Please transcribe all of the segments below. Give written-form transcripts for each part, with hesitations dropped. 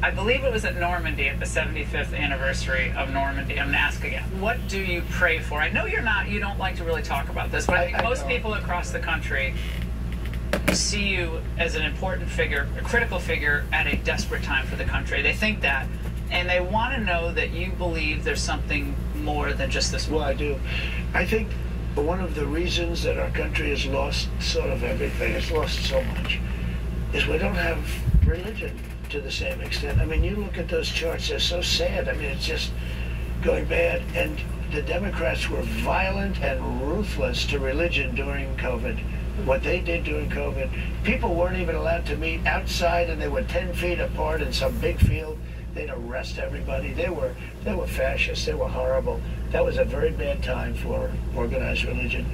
I believe it was at Normandy, at the 75th anniversary of Normandy. I'm going to ask again. What do you pray for? I know you don't like to really talk about this, but I think most people across the country see you as an important figure, a critical figure at a desperate time for the country. They think that, and they want to know that you believe there's something more than just this. Well, I do. I think one of the reasons that our country has lost sort of everything, it's lost so much, is we don't have religion to the same extent. I mean, you look at those charts, they're so sad. I mean, it's just going bad. And the Democrats were violent and ruthless to religion during COVID. What they did during COVID, people weren't even allowed to meet outside, and they were 10 feet apart in some big field. They'd arrest everybody. They were fascists. They were horrible. That was a very bad time for organized religion.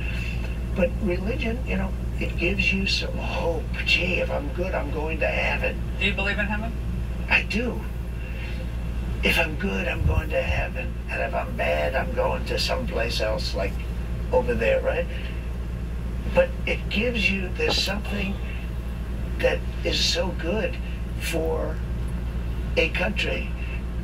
But religion, you know, it gives you some hope. Gee, if I'm good, I'm going to heaven. Do you believe in heaven? I do. If I'm good, I'm going to heaven. And if I'm bad, I'm going to someplace else, like over there, right? But it gives you, there's something that is so good for a country.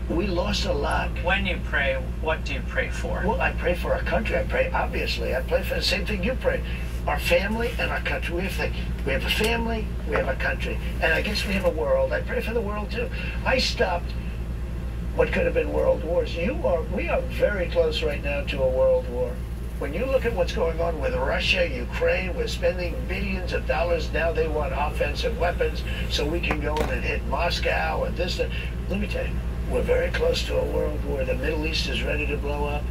We lost a lot. When you pray, what do you pray for? Well, I pray for our country. I pray, obviously. I pray for the same thing you pray. Our family and our country. We have a family, we have a country. And I guess we have a world. I pray for the world, too. I stopped what could have been world wars. We are very close right now to a world war. When you look at what's going on with Russia, Ukraine, we're spending billions of dollars. Now they want offensive weapons so we can go in and hit Moscow or this. Let me tell you, we're very close to a world war. The Middle East is ready to blow up.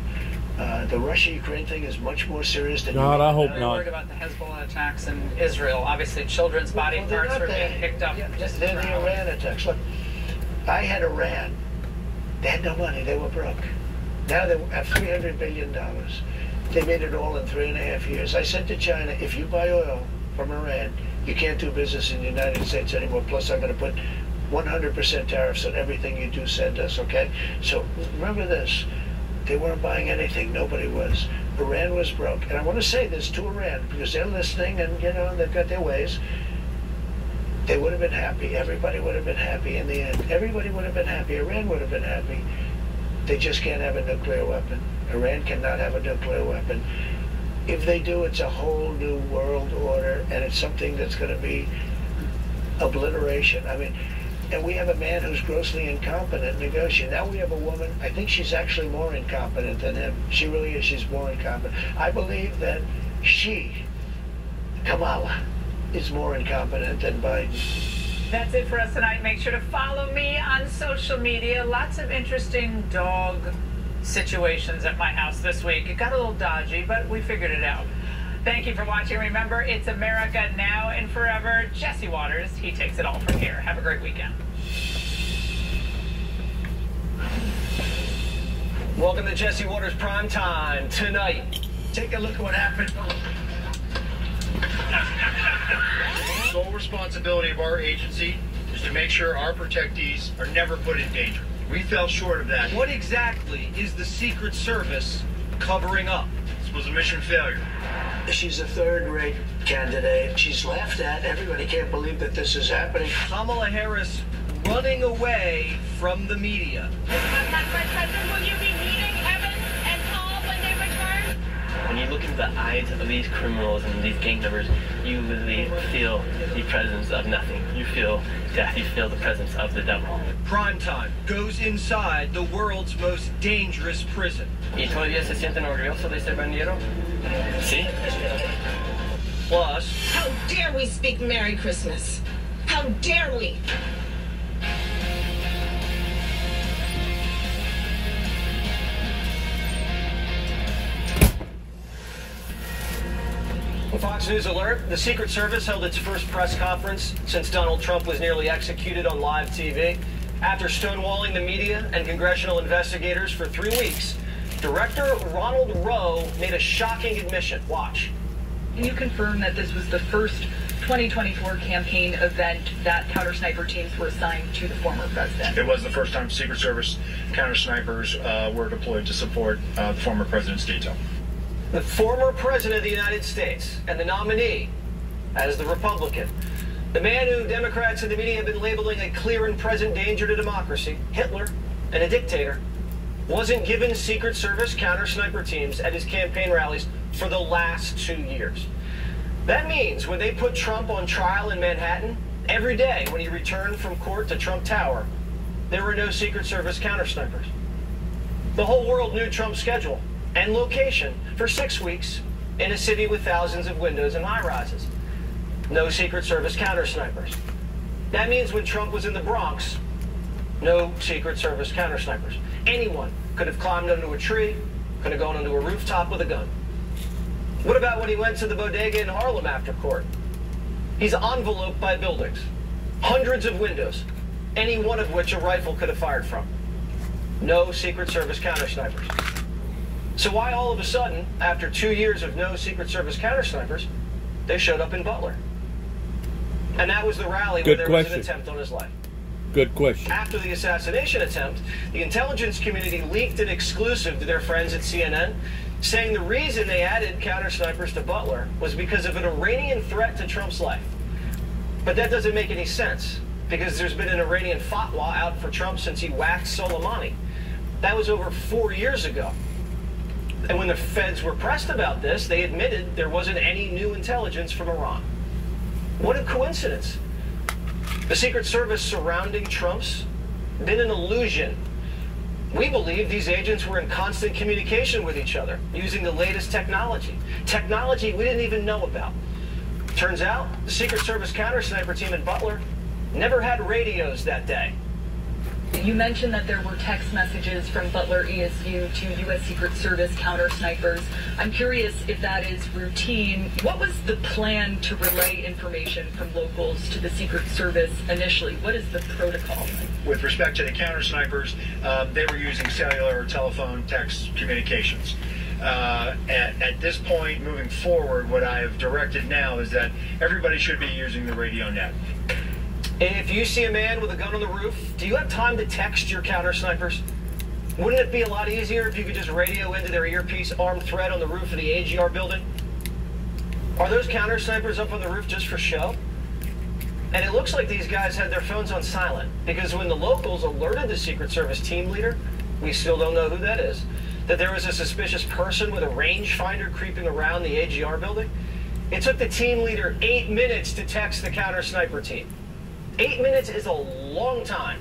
The Russia-Ukraine thing is much more serious than God, I hope I'm not. worried about the Hezbollah attacks in Israel. Obviously, children's body parts were being picked up. Yeah, they're the Iran attacks. Look, I had Iran. They had no money. They were broke. Now they have $300 billion. They made it all in 3.5 years. I said to China, if you buy oil from Iran, you can't do business in the United States anymore. Plus, I'm going to put 100% tariffs on everything you do send us, okay? So remember this. They weren't buying anything. Nobody was. Iran was broke. And I want to say this to Iran, because they're listening and, you know, they've got their ways. They would have been happy. Everybody would have been happy in the end. Everybody would have been happy. Iran would have been happy. They just can't have a nuclear weapon. Iran cannot have a nuclear weapon. If they do, it's a whole new world order, and it's something that's going to be obliteration. I mean, and we have a man who's grossly incompetent negotiating. Now we have a woman, I think she's actually more incompetent than him. She really is, she's more incompetent. I believe that she, Kamala, is more incompetent than Biden. That's it for us tonight. Make sure to follow me on social media. Lots of interesting dog situations at my house this week. It got a little dodgy, but we figured it out. Thank you for watching. Remember, it's America now and forever. Jesse Watters, he takes it all from here. Have a great weekend. Welcome to Jesse Watters Prime Time tonight. Take a look at what happened. The sole responsibility of our agency is to make sure our protectees are never put in danger. We fell short of that. What exactly is the Secret Service covering up? This was a mission failure. She's a third-rate candidate. She's laughed at. Everybody can't believe that this is happening. Kamala Harris running away from the media. Madam Vice President, will you be meeting Evans and Paul when they return? When you look into the eyes of these criminals and these gang members, you literally feel the presence of nothing. You feel death. You feel the presence of the devil. Primetime goes inside the world's most dangerous prison. ¿Y todavía se sienten orgullosos de ser bandero? ¿Sí? Plus, How dare we speak Merry Christmas? How dare we? Fox News alert, the Secret Service held its first press conference since Donald Trump was nearly executed on live TV. After stonewalling the media and congressional investigators for 3 weeks, Director Ronald Rowe made a shocking admission. Watch. Can you confirm that this was the first 2024 campaign event that counter-sniper teams were assigned to the former president? It was the first time Secret Service counter-snipers were deployed to support the former president's detail. The former president of the United States and the nominee as the Republican The man who Democrats and the media have been labeling a clear and present danger to democracy, Hitler, and a dictator, wasn't given Secret Service counter-sniper teams at his campaign rallies for the last 2 years. That means when they put Trump on trial in Manhattan, every day when he returned from court to Trump Tower, there were no Secret Service counter-snipers. The whole world knew Trump's schedule and location for 6 weeks in a city with thousands of windows and high-rises. No Secret Service counter-snipers. That means when Trump was in the Bronx, no Secret Service counter-snipers. Anyone could have climbed onto a tree, could have gone onto a rooftop with a gun. What about when he went to the bodega in Harlem after court? He's enveloped by buildings, hundreds of windows, any one of which a rifle could have fired from. No Secret Service counter-snipers. So why all of a sudden, after 2 years of no Secret Service counter-snipers, they showed up in Butler? And that was the rally where there was an attempt on his life. Good question. After the assassination attempt, the intelligence community leaked an exclusive to their friends at CNN, saying the reason they added counter-snipers to Butler was because of an Iranian threat to Trump's life. But that doesn't make any sense, because there's been an Iranian fatwa out for Trump since he whacked Soleimani. That was over 4 years ago. And when the feds were pressed about this, they admitted there wasn't any new intelligence from Iran. What a coincidence. The Secret Service surrounding Trump's been an illusion. We believe these agents were in constant communication with each other, using the latest technology. Technology we didn't even know about. Turns out, the Secret Service counter-sniper team in Butler never had radios that day. You mentioned that there were text messages from Butler ESU to U.S. Secret Service counter-snipers. I'm curious if that is routine. What was the plan to relay information from locals to the Secret Service initially? What is the protocol? With respect to the counter-snipers, they were using cellular, telephone, text communications. At this point, moving forward, what I have directed now is that everybody should be using the radio net. If you see a man with a gun on the roof, do you have time to text your counter-snipers? Wouldn't it be a lot easier if you could just radio into their earpiece armed threat on the roof of the AGR building? Are those counter-snipers up on the roof just for show? And it looks like these guys had their phones on silent, because when the locals alerted the Secret Service team leader, we still don't know who that is, that there was a suspicious person with a rangefinder creeping around the AGR building, it took the team leader 8 minutes to text the counter-sniper team. 8 minutes is a long time.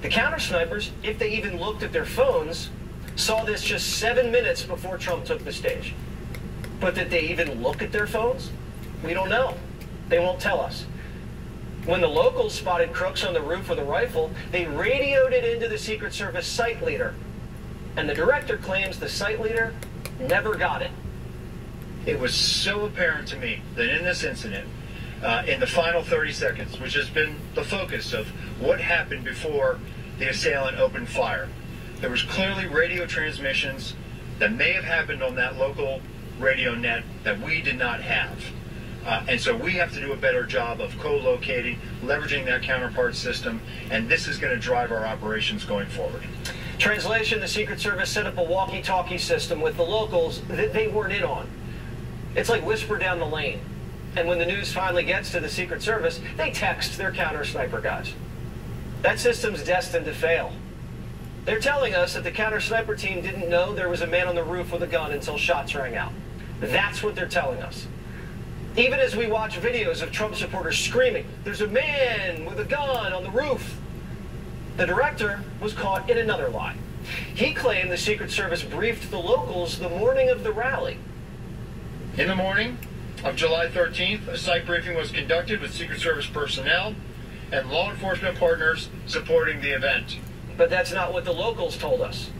The counter-snipers, if they even looked at their phones, saw this just 7 minutes before Trump took the stage. But did they even look at their phones? We don't know. They won't tell us. When the locals spotted Crooks on the roof with a rifle, they radioed it into the Secret Service site leader. And the director claims the site leader never got it. It was so apparent to me that in this incident, in the final 30 seconds, which has been the focus of what happened before the assailant opened fire, there was clearly radio transmissions that may have happened on that local radio net that we did not have. And so we have to do a better job of co-locating, leveraging that counterpart system, and this is going to drive our operations going forward. Translation, the Secret Service set up a walkie-talkie system with the locals that they weren't in on. It's like whisper down the lane. And when the news finally gets to the Secret Service, they text their counter-sniper guys. That system's destined to fail. They're telling us that the counter-sniper team didn't know there was a man on the roof with a gun until shots rang out. That's what they're telling us. Even as we watch videos of Trump supporters screaming, "There's a man with a gun on the roof," the director was caught in another lie. He claimed the Secret Service briefed the locals the morning of the rally. In the morning of July 13th, a site briefing was conducted with Secret Service personnel and law enforcement partners supporting the event. But that's not what the locals told us.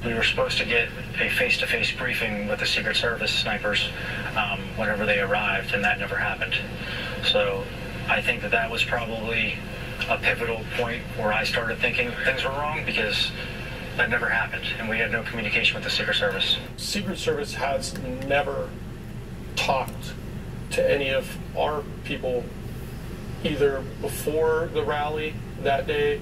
We were supposed to get a face-to-face briefing with the Secret Service snipers whenever they arrived, and that never happened. So I think that that was probably a pivotal point where I started thinking things were wrong, because that never happened, and we had no communication with the Secret Service. Secret Service has never talked to any of our people, either before the rally that day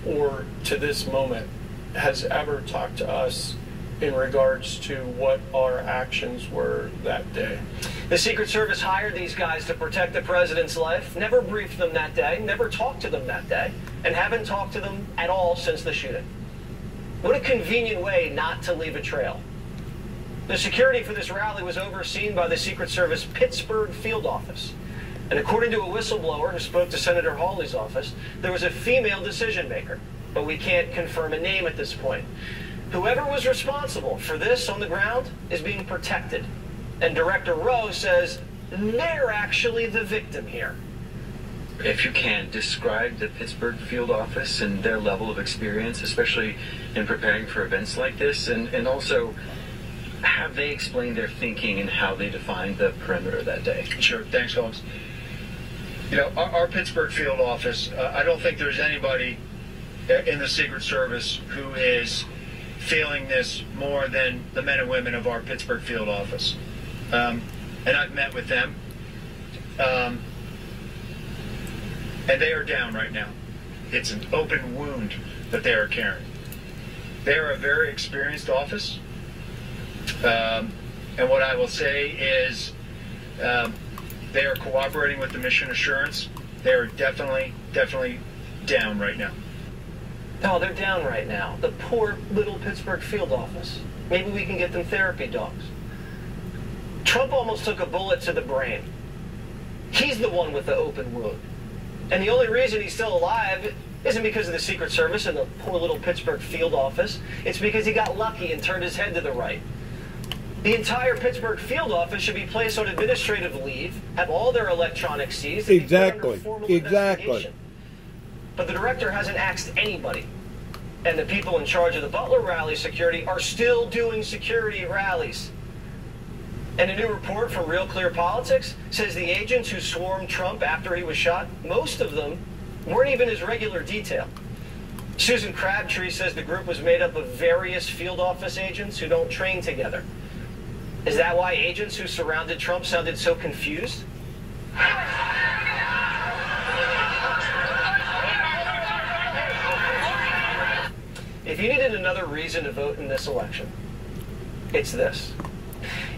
or to this moment, has ever talked to us in regards to what our actions were that day. The Secret Service hired these guys to protect the president's life, never briefed them that day, never talked to them that day, and haven't talked to them at all since the shooting. What a convenient way not to leave a trail. The security for this rally was overseen by the Secret Service Pittsburgh field office. And according to a whistleblower who spoke to Senator Hawley's office, there was a female decision maker, but we can't confirm a name at this point. Whoever was responsible for this on the ground is being protected. And Director Rowe says they're actually the victim here. If you can, describe the Pittsburgh field office and their level of experience, especially in preparing for events like this, and also have they explained their thinking and how they defined the perimeter that day? Sure. Thanks, Holmes. You know, our Pittsburgh field office, I don't think there's anybody in the Secret Service who is feeling this more than the men and women of our Pittsburgh field office. And I've met with them. And they are down right now. It's an open wound that they are carrying. They are a very experienced office. And what I will say is they are cooperating with the mission assurance. They are definitely down right now. Oh, they're down right now. The poor little Pittsburgh field office. Maybe we can get them therapy dogs. Trump almost took a bullet to the brain. He's the one with the open wound. And the only reason he's still alive isn't because of the Secret Service and the poor little Pittsburgh field office. It's because he got lucky and turned his head to the right. The entire Pittsburgh field office should be placed on administrative leave, have all their electronics seized, and be put under formal investigation. But the director hasn't axed anybody. And the people in charge of the Butler rally security are still doing security at rallies. And a new report from Real Clear Politics says the agents who swarmed Trump after he was shot, most of them weren't even his regular detail. Susan Crabtree says the group was made up of various field office agents who don't train together. Is that why agents who surrounded Trump sounded so confused? If you needed another reason to vote in this election, it's this.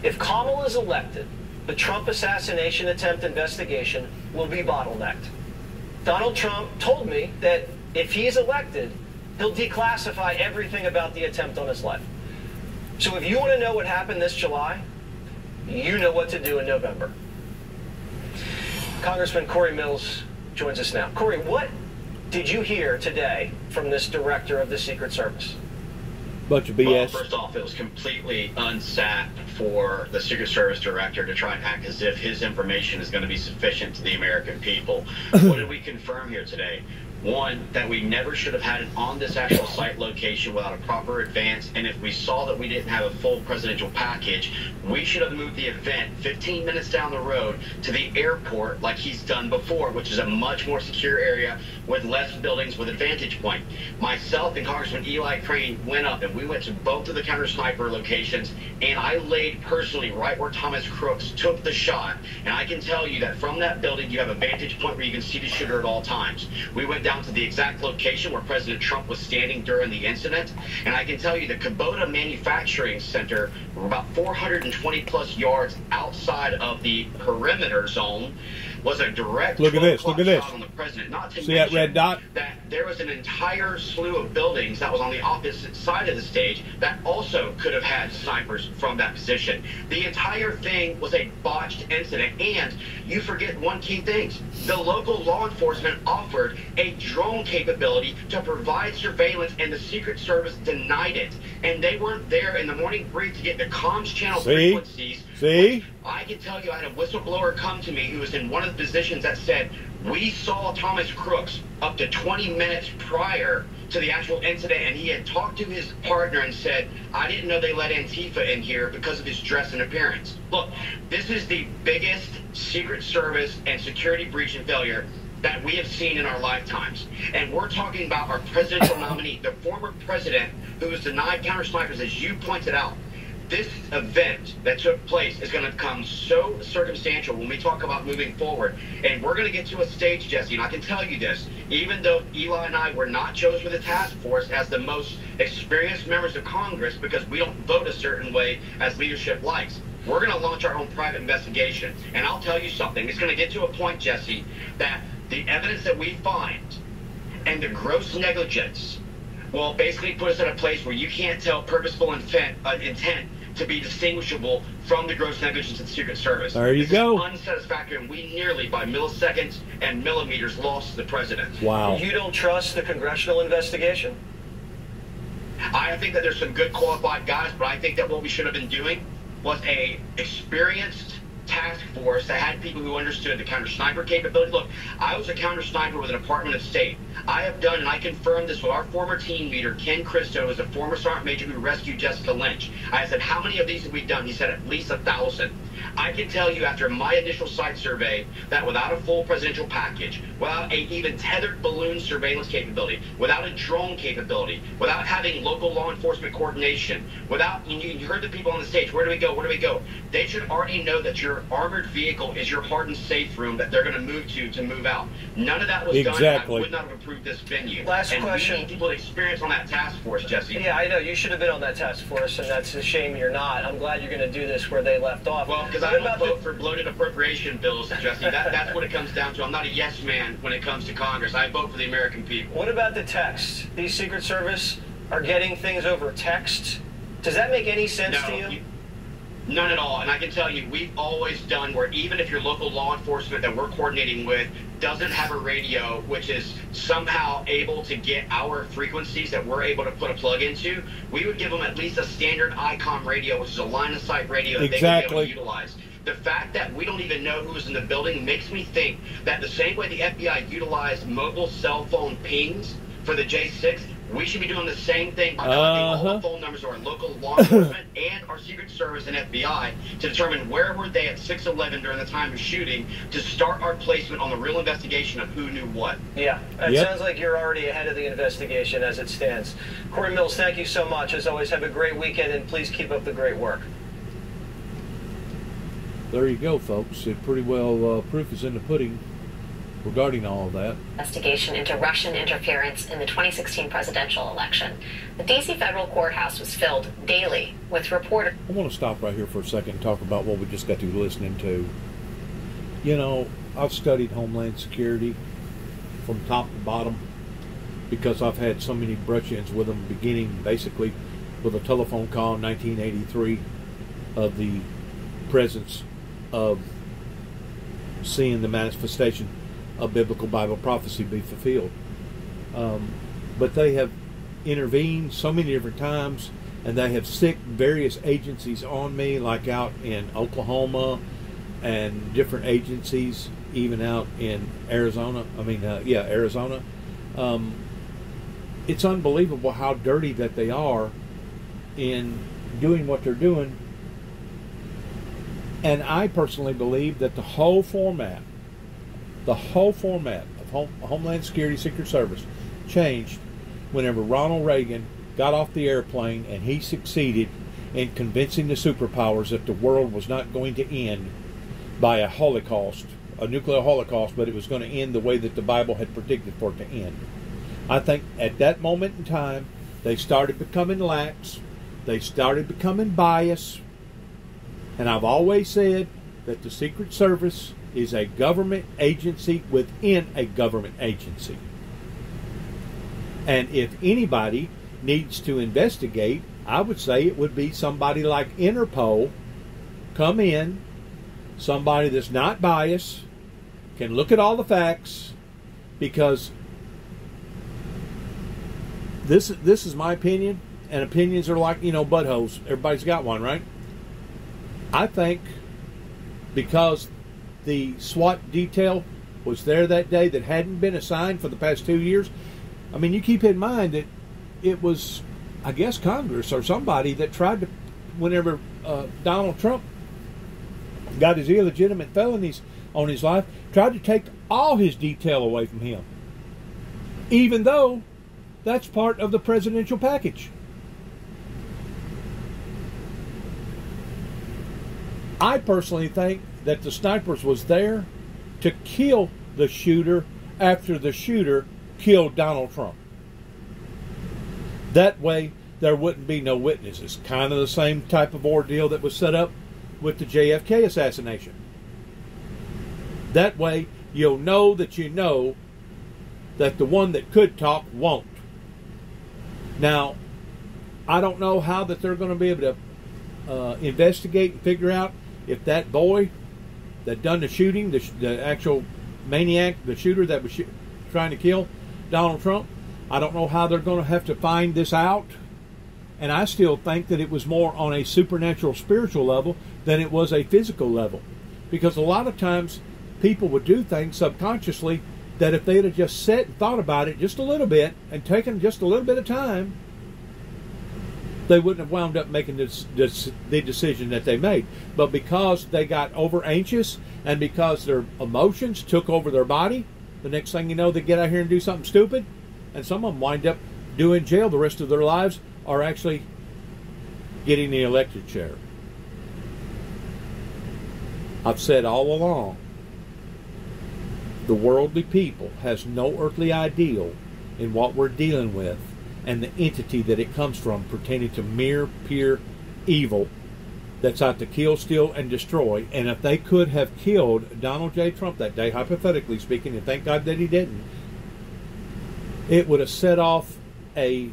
If Kamala is elected, the Trump assassination attempt investigation will be bottlenecked. Donald Trump told me that if he's elected, he'll declassify everything about the attempt on his life. So if you want to know what happened this July, you know what to do in November. Congressman Corey Mills joins us now. Corey, what did you hear today from this director of the Secret Service? Bunch of BS. Well, first off, it was completely unsat for the Secret Service director to try and act as if his information is going to be sufficient to the American people. What did we confirm here today? One, that we never should have had it on this actual site location without a proper advance, and if we saw that we didn't have a full presidential package, we should have moved the event 15 minutes down the road to the airport like he's done before, which is a much more secure area with less buildings with a vantage point. Myself and Congressman Eli Crane went up, and we went to both of the counter sniper locations, and I laid personally right where Thomas Crooks took the shot, and I can tell you that from that building you have a vantage point where you can see the shooter at all times. We went down to the exact location where President Trump was standing during the incident, and I can tell you the Kubota Manufacturing Center were about 420 plus yards outside of the perimeter zone, was a direct look at this shot on the president. Not to see that red dot? That there was an entire slew of buildings that was on the opposite side of the stage that also could have had snipers from that position. The entire thing was a botched incident, and you forget one key thing. The local law enforcement offered a drone capability to provide surveillance, and the Secret Service denied it. And they weren't there in the morning brief to get the comms channel frequencies. See? I can tell you I had a whistleblower come to me who was in one of the positions that said, we saw Thomas Crooks up to 20 minutes prior to the actual incident, and he had talked to his partner and said, I didn't know they let Antifa in here because of his dress and appearance. Look, this is the biggest Secret Service and security breach and failure that we have seen in our lifetimes. And we're talking about our presidential nominee, the former president who was denied counter snipers, as you pointed out. this event that took place is going to become so circumstantial when we talk about moving forward. And we're going to get to a stage, Jesse, and I can tell you this, even though Eli and I were not chosen for the task force as the most experienced members of Congress because we don't vote a certain way as leadership likes, we're going to launch our own private investigation. And I'll tell you something, it's going to get to a point, Jesse, that the evidence that we find and the gross negligence will basically put us in a place where you can't tell purposeful intent to be distinguishable from the gross negligence of the Secret Service. There you go. This is unsatisfactory, and we nearly, by milliseconds and millimeters, lost the president. Wow. You don't trust the congressional investigation? I think that there's some good qualified guys, but I think that what we should have been doing was a experienced task force that had people who understood the counter sniper capability. Look, I was a counter sniper with the Department of State. I have done, and I confirmed this with our former team leader, Ken Christo, who is a former sergeant major who rescued Jessica Lynch. I said, how many of these have we done? He said, at least 1,000. I can tell you after my initial site survey that without a full presidential package, without a even tethered balloon surveillance capability, without a drone capability, without having local law enforcement coordination, without, you heard the people on the stage, where do we go, where do we go? They should already know that your armored vehicle is your hardened safe room that they're going to move out. None of that was done. I would not have approved this venue. Last question. We need people with experience on that task force, Jesse. Yeah, I know. You should have been on that task force, and that's a shame you're not. I'm glad you're going to do this where they left off. Well, because I don't vote for bloated appropriation bills, Jesse. That's what it comes down to. I'm not a yes man when it comes to Congress. I vote for the American people. What about the text? These Secret Service are getting things over text. Does that make any sense to you? None at all. And I can tell you, we've always done where even if your local law enforcement that we're coordinating with doesn't have a radio, which is somehow able to get our frequencies that we're able to put a plug into, we would give them at least a standard ICOM radio, which is a line-of-sight radio that they can be able to utilize. The fact that we don't even know who's in the building makes me think that the same way the FBI utilized mobile cell phone pings for the J6, we should be doing the same thing by collecting all the phone numbers of our local law enforcement and our Secret Service and FBI to determine where were they at 6/11 during the time of shooting to start our placement on the real investigation of who knew what. Yeah, it sounds like you're already ahead of the investigation as it stands. Corey Mills, thank you so much. As always, have a great weekend, and please keep up the great work. There you go, folks. It pretty well, proof is in the pudding regarding all of that. Investigation into Russian interference in the 2016 presidential election. The D.C. federal courthouse was filled daily with reporters. I want to stop right here for a second and talk about what we just got through listening to. You know, I've studied Homeland Security from top to bottom because I've had so many brush-ins with them, beginning basically with a telephone call in 1983 of the presence of seeing the manifestation of biblical Bible prophecy be fulfilled. But they have intervened so many different times, and they have sicked various agencies on me, like out in Oklahoma and different agencies, even out in Arizona. Arizona. It's unbelievable how dirty that they are in doing what they're doing. And I personally believe that the whole format of Homeland Security Secret Service changed whenever Ronald Reagan got off the airplane and he succeeded in convincing the superpowers that the world was not going to end by a holocaust, a nuclear holocaust, but it was going to end the way that the Bible had predicted for it to end. I think at that moment in time, they started becoming lax, they started becoming biased, and I've always said that the Secret Service is a government agency within a government agency. And if anybody needs to investigate, I would say it would be somebody like Interpol come in, somebody that's not biased, can look at all the facts, because this is my opinion, and opinions are like, buttholes. Everybody's got one, right? I think because the SWAT detail was there that day that hadn't been assigned for the past 2 years. I mean, you keep in mind that it was, I guess, Congress or somebody that tried to, whenever Donald Trump got his illegitimate felonies on his life, tried to take all his detail away from him, even though that's part of the presidential package. I personally think that the snipers was there to kill the shooter after the shooter killed Donald Trump. That way, there wouldn't be no witnesses. Kind of the same type of ordeal that was set up with the JFK assassination. That way, you'll know that you know that the one that could talk won't. Now, I don't know how that they're going to be able to investigate and figure out if that boy that done the shooting, the actual maniac, the shooter that was trying to kill Donald Trump, I don't know how they're going to have to find this out. And I still think that it was more on a supernatural spiritual level than it was a physical level. Because a lot of times people would do things subconsciously that if they'd have just sat and thought about it just a little bit and taken just a little bit of time, they wouldn't have wound up making the decision that they made. But because they got over anxious and because their emotions took over their body, the next thing you know, they get out here and do something stupid, and some of them wind up doing jail the rest of their lives or actually getting the elected chair. I've said all along, the worldly people has no earthly ideal in what we're dealing with and the entity that it comes from pertaining to mere, pure evil that's out to kill, steal, and destroy. And if they could have killed Donald J. Trump that day, hypothetically speaking, and thank God that he didn't, it would have set off a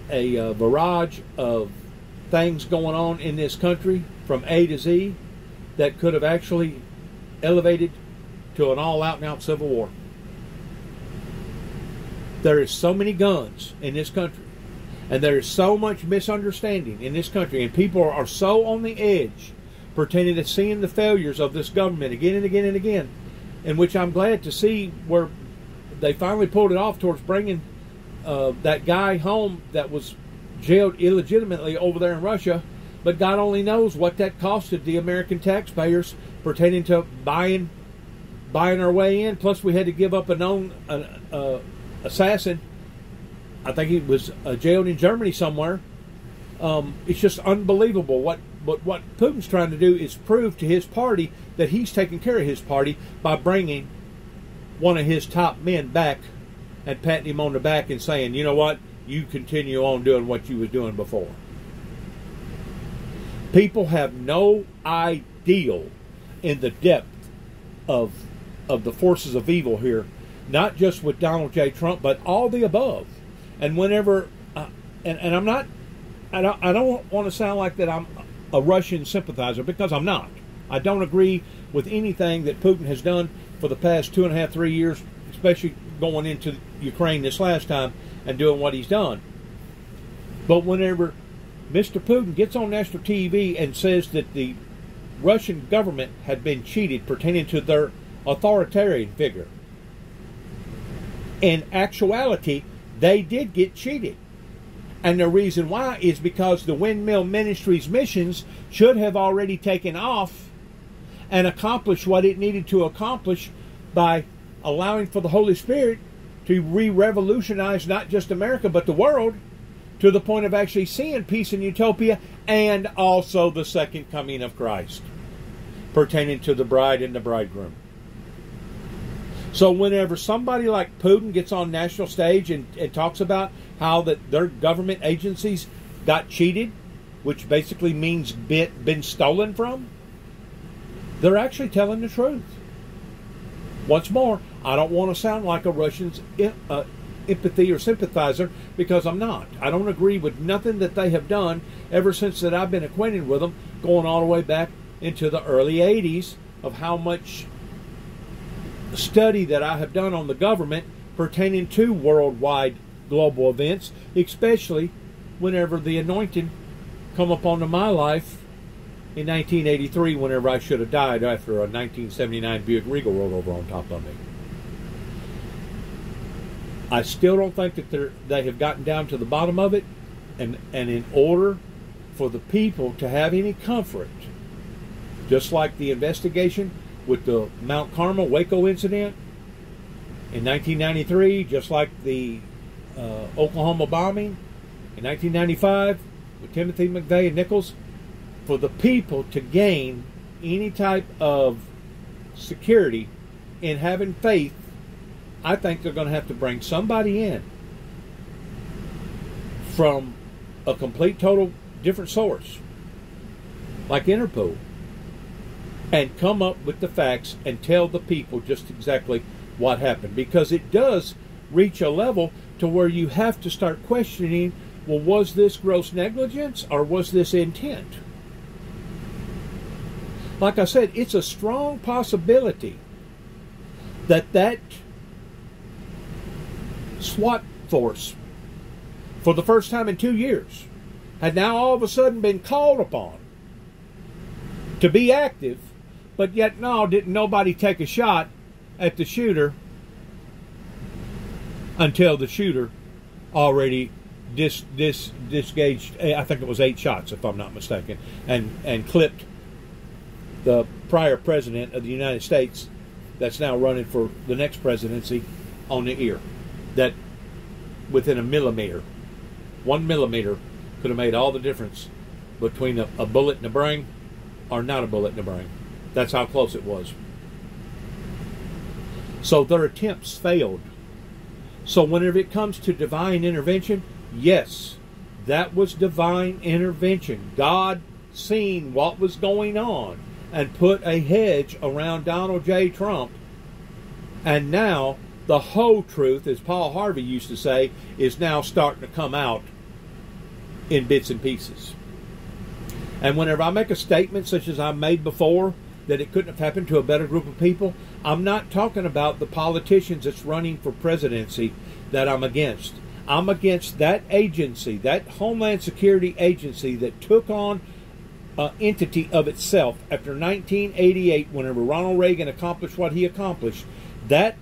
barrage of things going on in this country from A to Z that could have actually elevated to an all-out and out civil war. There is so many guns in this country, and there is so much misunderstanding in this country, and people are so on the edge pertaining to seeing the failures of this government again and again and again, in which I'm glad to see where they finally pulled it off towards bringing that guy home that was jailed illegitimately over there in Russia. But God only knows what that costed the American taxpayers pertaining to buying our way in. Plus, we had to give up a known assassin. I think he was jailed in Germany somewhere. It's just unbelievable. What Putin's trying to do is prove to his party that he's taking care of his party by bringing one of his top men back and patting him on the back and saying, you know what, you continue on doing what you was doing before. People have no ideal in the depth of the forces of evil here, not just with Donald J. Trump, but all the above. And whenever, and I'm not, I don't want to sound like that I'm a Russian sympathizer, because I'm not. I don't agree with anything that Putin has done for the past 2.5, 3 years, especially going into Ukraine this last time and doing what he's done. But whenever Mr. Putin gets on national TV and says that the Russian government had been cheated pertaining to their authoritarian figure, in actuality, they did get cheated. And the reason why is because the Windmill Ministries missions should have already taken off and accomplished what it needed to accomplish by allowing for the Holy Spirit to re-revolutionize not just America but the world, to the point of actually seeing peace and utopia, and also the second coming of Christ pertaining to the bride and the bridegroom. So whenever somebody like Putin gets on national stage and talks about how that their government agencies got cheated, which basically means been stolen from, they're actually telling the truth. Once more, I don't want to sound like a Russian's empathy or sympathizer, because I'm not. I don't agree with nothing that they have done ever since that I've been acquainted with them, going all the way back into the early 80s, of how much study that I have done on the government pertaining to worldwide global events, especially whenever the anointing come upon my life in 1983, whenever I should have died after a 1979 Buick Regal rolled over on top of me. I still don't think that they have gotten down to the bottom of it, and in order for the people to have any comfort, just like the investigation with the Mount Carmel Waco incident in 1993, just like the Oklahoma bombing in 1995 with Timothy McVeigh and Nichols, for the people to gain any type of security in having faith, I think they're going to have to bring somebody in from a complete, total different source, like Interpol, and come up with the facts and tell the people just exactly what happened. Because it does reach a level to where you have to start questioning, well, was this gross negligence or was this intent? Like I said, it's a strong possibility that that SWAT force, for the first time in 2 years, had now all of a sudden been called upon to be active, but yet no, didn't nobody take a shot at the shooter until the shooter already disengaged, I think it was 8 shots, if I'm not mistaken, and clipped the prior president of the United States that's now running for the next presidency on the ear. That within a millimeter, 1 millimeter, could have made all the difference between a bullet in the brain or not a bullet in the brain. That's how close it was. So their attempts failed. So whenever it comes to divine intervention, yes, that was divine intervention. God seen what was going on and put a hedge around Donald J. Trump. And now the whole truth, as Paul Harvey used to say, is now starting to come out in bits and pieces. And whenever I make a statement such as I made before, that it couldn't have happened to a better group of people, I'm not talking about the politicians that's running for presidency that I'm against. I'm against that agency, that Homeland Security agency that took on an entity of itself after 1988, whenever Ronald Reagan accomplished what he accomplished. That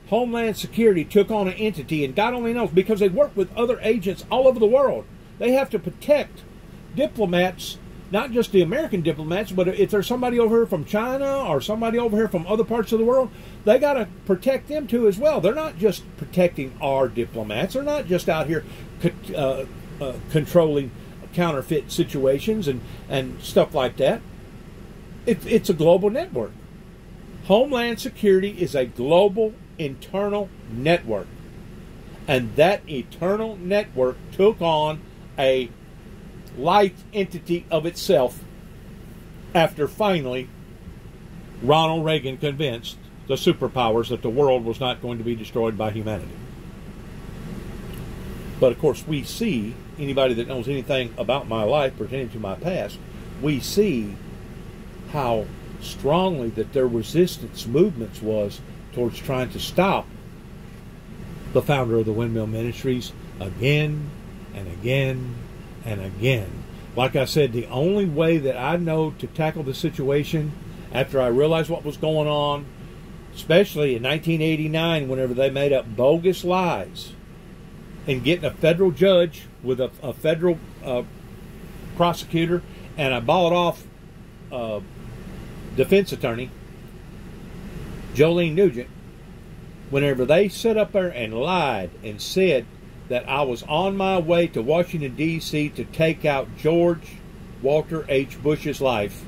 Homeland Security took on an entity, and God only knows, because they work with other agents all over the world. They have to protect diplomats, not just the American diplomats, but if there's somebody over here from China or somebody over here from other parts of the world, they got to protect them too as well. They're not just protecting our diplomats. They're not just out here controlling counterfeit situations and stuff like that. It's a global network. Homeland Security is a global internal network. And that eternal network took on a life entity of itself after finally Ronald Reagan convinced the superpowers that the world was not going to be destroyed by humanity. But of course we see, anybody that knows anything about my life pertaining to my past, we see how strongly that their resistance movements was towards trying to stop the founder of the Windmill Ministries again and again and again. Like I said, the only way that I know to tackle the situation after I realized what was going on, especially in 1989, whenever they made up bogus lies and getting a federal judge with a federal prosecutor and a bought-off defense attorney, Jolene Nugent, whenever they sat up there and lied and said that I was on my way to Washington, D.C. to take out George Walter H. Bush's life,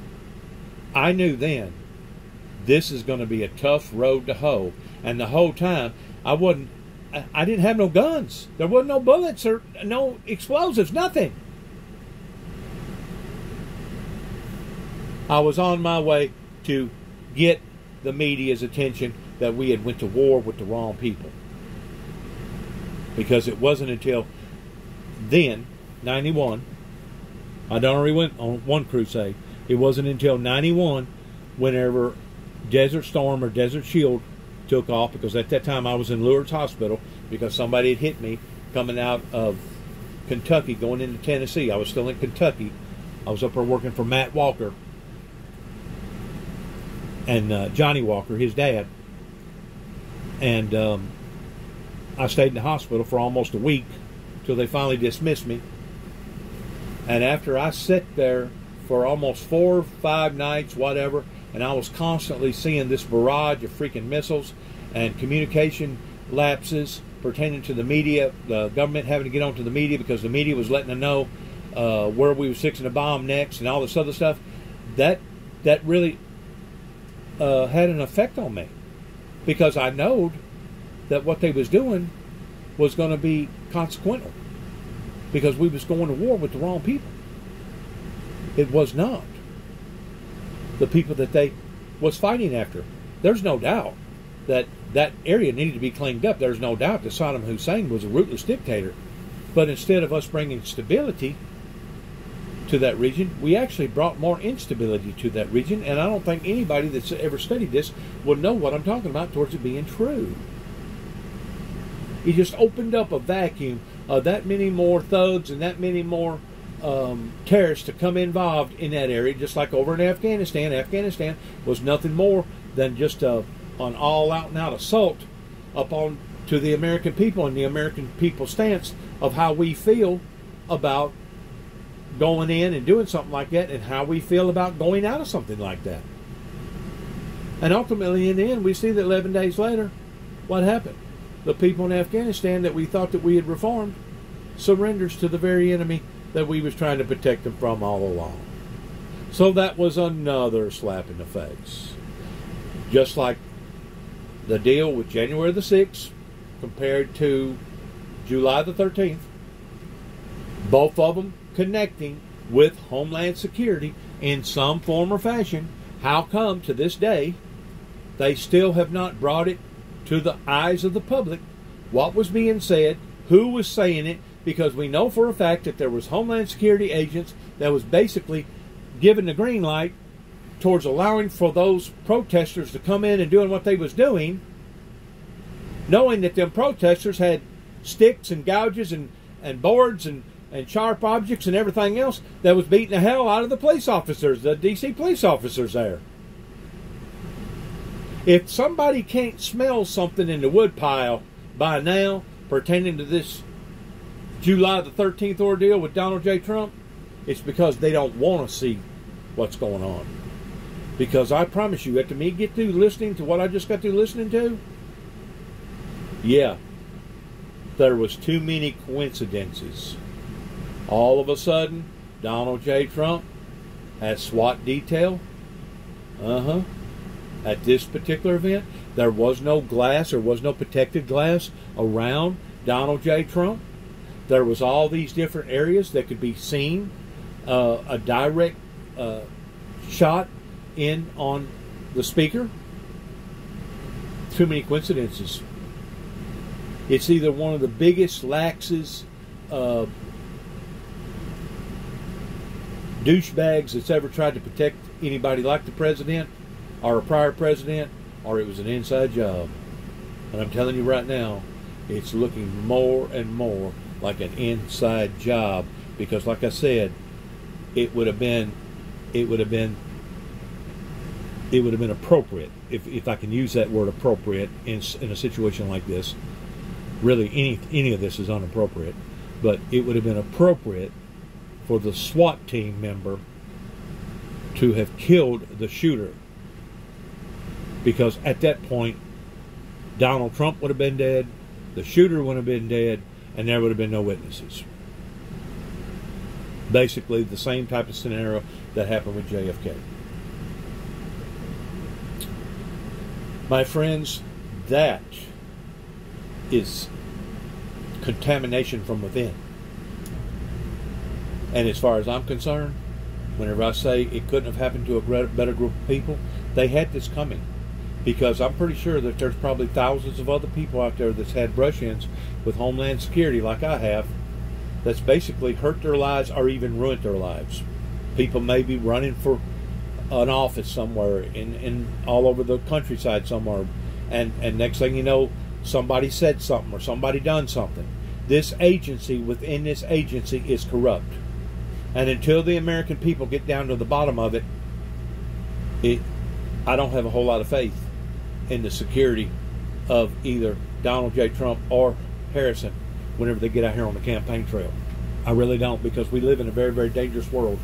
I knew then this is going to be a tough road to hoe. And the whole time, I didn't have no guns. There wasn't no bullets or no explosives, nothing. I was on my way to get the media's attention that we had went to war with the wrong people. Because it wasn't until then, 91, I'd already went on one crusade. It wasn't until 91, whenever Desert Storm or Desert Shield took off, because at that time I was in Lourdes Hospital because somebody had hit me coming out of Kentucky going into Tennessee. I was still in Kentucky. I was up there working for Matt Walker and Johnny Walker, his dad. And I stayed in the hospital for almost a week till they finally dismissed me. And after I sat there for almost 4 or 5 nights, whatever, and I was constantly seeing this barrage of freaking missiles and communication lapses pertaining to the media, the government having to get onto the media because the media was letting them know where we were fixing to bomb next and all this other stuff, that that really had an effect on me, because I knowed that what they was doing was going to be consequential, because we was going to war with the wrong people. It was not the people that they was fighting after. There's no doubt that that area needed to be cleaned up. There's no doubt that Saddam Hussein was a ruthless dictator. But instead of us bringing stability to that region, we actually brought more instability to that region. And I don't think anybody that's ever studied this will know what I'm talking about towards it being true. It just opened up a vacuum of that many more thugs and that many more terrorists to come involved in that area, just like over in Afghanistan. Afghanistan was nothing more than just an all-out and out assault upon to the American people and the American people's stance of how we feel about going in and doing something like that, and how we feel about going out of something like that. And ultimately, in the end, we see that 11 days later, what happened? The people in Afghanistan that we thought that we had reformed surrenders to the very enemy that we was trying to protect them from all along. So that was another slap in the face. Just like the deal with January the 6th compared to July the 13th, both of them connecting with Homeland Security in some form or fashion. How come to this day they still have not brought it to the eyes of the public what was being said, who was saying it? Because we know for a fact that there was Homeland Security agents that was basically given the green light towards allowing for those protesters to come in and doing what they was doing, knowing that them protesters had sticks and gouges and boards and sharp objects and everything else that was beating the hell out of the police officers, the D.C. police officers there. If somebody can't smell something in the woodpile by now pertaining to this July the 13th ordeal with Donald J. Trump, it's because they don't want to see what's going on. Because I promise you, after me get through listening to what I just got through listening to, yeah, there was too many coincidences. All of a sudden, Donald J. Trump had SWAT detail. At this particular event, there was no glass, there was no protected glass around Donald J. Trump. There was all these different areas that could be seen, a direct shot in on the speaker. Too many coincidences. It's either one of the biggest laxes douchebags that's ever tried to protect anybody like the president or a prior president, or it was an inside job. And I'm telling you right now, it's looking more and more like an inside job, because like I said, it would have been appropriate, if I can use that word appropriate in a situation like this. Really, any of this is inappropriate, but it would have been appropriate for the SWAT team member to have killed the shooter, because at that point Donald Trump would have been dead, the shooter would have been dead, and there would have been no witnesses. Basically the same type of scenario that happened with JFK. My friends, that is contamination from within. And as far as I'm concerned, whenever I say it couldn't have happened to a better group of people, they had this coming. Because I'm pretty sure that there's probably thousands of other people out there that's had brush-ins with Homeland Security like I have, that's basically hurt their lives or even ruined their lives. People may be running for an office somewhere in all over the countryside somewhere, and next thing you know, somebody said something or somebody done something. This agency within this agency is corrupt. And until the American people get down to the bottom of it, I don't have a whole lot of faith in the security of either Donald J. Trump or Harrison whenever they get out here on the campaign trail. I really don't, because we live in a very, very dangerous world.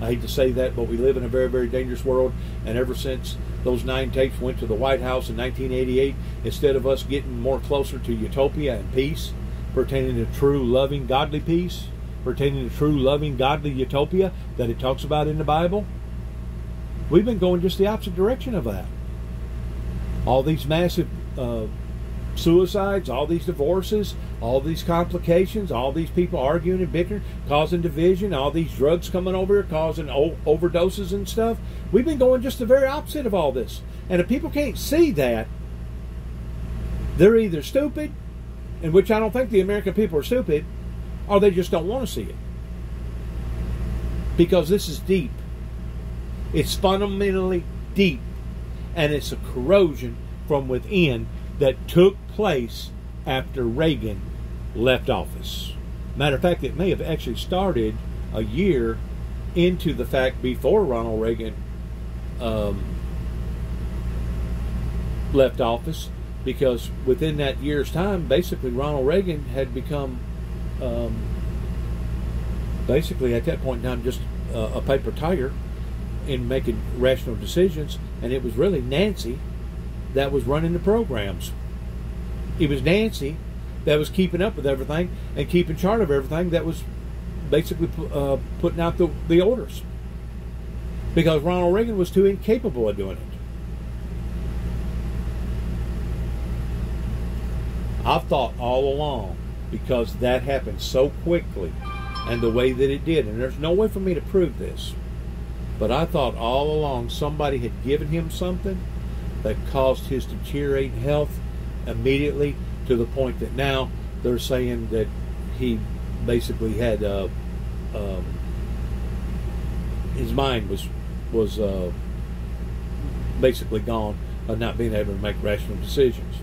I hate to say that, but we live in a very, very dangerous world. And ever since those 9 tapes went to the White House in 1988, instead of us getting more closer to utopia and peace, pertaining to true, loving, godly peace, pertaining to true, loving, godly utopia that it talks about in the Bible, We've been going just the opposite direction of that. All these massive suicides, all these divorces, all these complications, all these people arguing and bickering, causing division, all these drugs coming over here, causing overdoses and stuff. We've been going just the very opposite of all this. And if people can't see that, they're either stupid, in which I don't think the American people are stupid, or they just don't want to see it. Because this is deep. It's fundamentally deep. And it's a corrosion from within that took place after Reagan left office. Matter of fact, it may have actually started a year into the fact before Ronald Reagan left office, because within that year's time, basically Ronald Reagan had become basically at that point in time just a paper tiger in making rational decisions, and it was really Nancy that was running the programs. It was Nancy that was keeping up with everything and keeping chart of everything, that was basically putting out the orders, because Ronald Reagan was too incapable of doing it. I've thought all along, because that happened so quickly and the way that it did, and there's no way for me to prove this, but I thought all along somebody had given him something that caused his deteriorating health immediately, to the point that now they're saying that he basically had his mind was basically gone, of not being able to make rational decisions.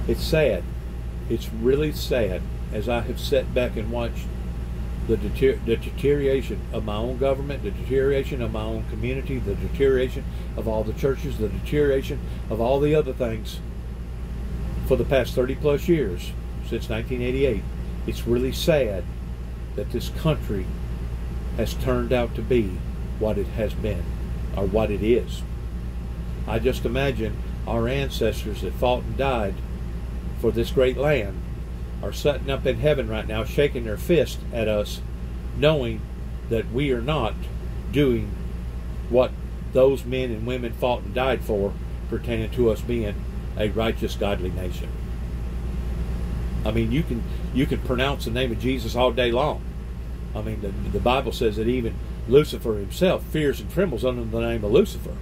It's sad. It's really sad, as I have sat back and watched the deterioration of my own government, the deterioration of my own community, the deterioration of all the churches, the deterioration of all the other things for the past 30 plus years, since 1988. It's really sad that this country has turned out to be what it has been, or what it is. I just imagine our ancestors that fought and died for this great land are sitting up in heaven right now, shaking their fist at us, knowing that we are not doing what those men and women fought and died for, pertaining to us being a righteous, godly nation. I mean, you can pronounce the name of Jesus all day long. I mean, the Bible says that even Lucifer himself fears and trembles under the name of Lucifer.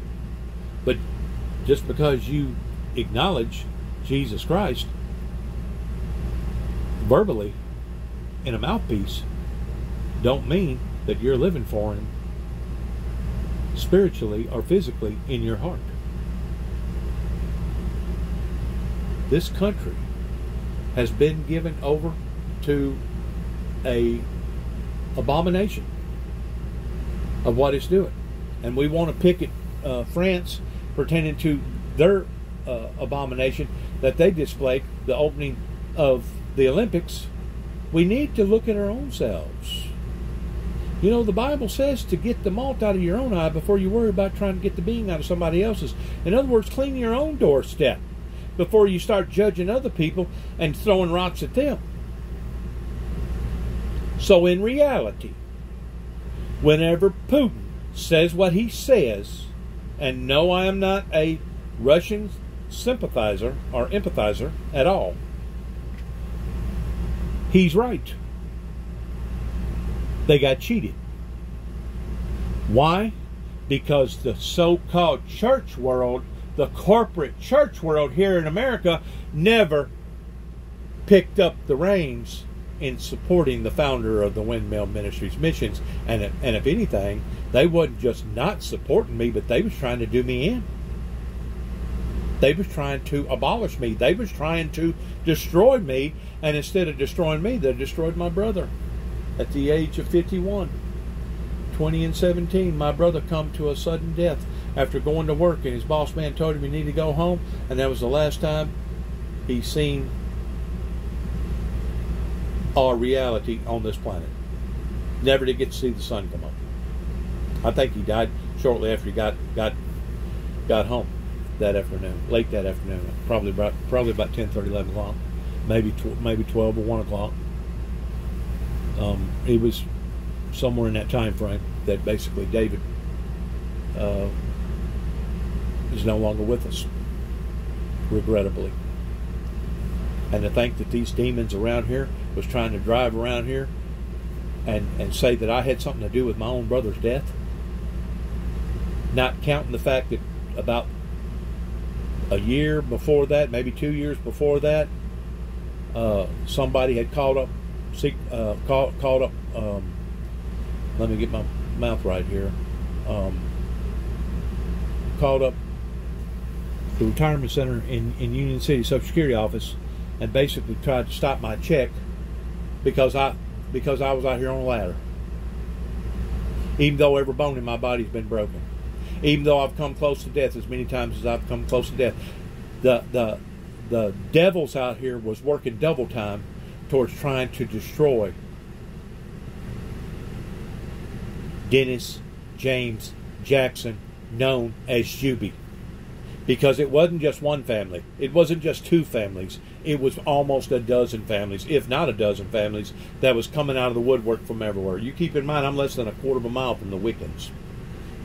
But just because you acknowledge Jesus Christ verbally in a mouthpiece, don't mean that you're living for him spiritually or physically in your heart. This country has been given over to a abomination of what it's doing, and we want to pick at France pertaining to their abomination that they displayed the opening of the Olympics. We need to look at our own selves. You know, the Bible says to get the mote out of your own eye before you worry about trying to get the beam out of somebody else's. In other words, clean your own doorstep before you start judging other people and throwing rocks at them. So in reality, whenever Putin says what he says, and no, I am not a Russian sympathizer or empathizer at all, he's right. They got cheated. Why? Because the so-called church world, the corporate church world here in America, never picked up the reins in supporting the founder of the Windmill Ministries missions. And if anything, they wasn't just not supporting me, but they was trying to do me in. They was trying to abolish me. They was trying to destroy me. And instead of destroying me, they destroyed my brother. At the age of 51, 20 and 17, my brother come to a sudden death after going to work, and his boss man told him he needed to go home, and that was the last time he seen our reality on this planet. Never did get to see the sun come up. I think he died shortly after he got home that afternoon, late that afternoon, probably about 10:30, 11 o'clock, maybe 12 or 1 o'clock. He was somewhere in that time frame, that basically David is no longer with us, regrettably. And to think that these demons around here was trying to drive around here and say that I had something to do with my own brother's death, not counting the fact that about a year before that, maybe 2 years before that, somebody had called up, let me get my mouth right here, called up the retirement center in Union City Social Security office and basically tried to stop my check because I was out here on a ladder. Even though every bone in my body's been broken. Even though I've come close to death as many times as I've come close to death. The devils out here was working double time towards trying to destroy Dennis James Jackson, known as Juby. Because it wasn't just one family. It wasn't just two families. It was almost a dozen families, if not a dozen families, that was coming out of the woodwork from everywhere. You keep in mind, I'm less than a quarter of a mile from the Wiccans.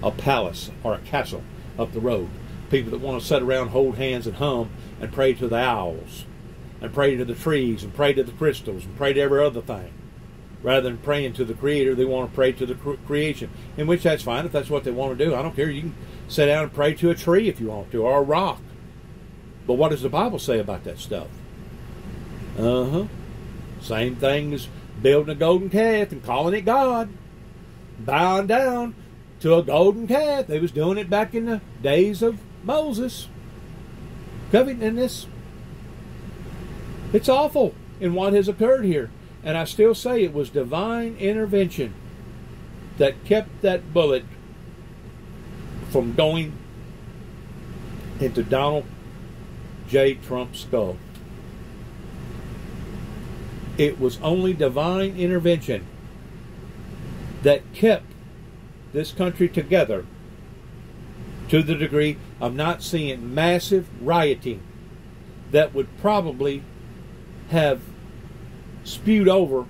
A palace or a castle up the road. People that want to sit around, hold hands, and hum, and pray to the owls, and pray to the trees, and pray to the crystals, and pray to every other thing. Rather than praying to the Creator, they want to pray to the creation. In which that's fine if that's what they want to do. I don't care. You can sit down and pray to a tree if you want to, or a rock. But what does the Bible say about that stuff? Same thing as building a golden calf and calling it God. Bowing down to a golden calf. They was doing it back in the days of Moses. Covetousness. It's awful in what has occurred here. And I still say it was divine intervention that kept that bullet from going into Donald J. Trump's skull. It was only divine intervention that kept this country together to the degree of not seeing massive rioting that would probably have spewed over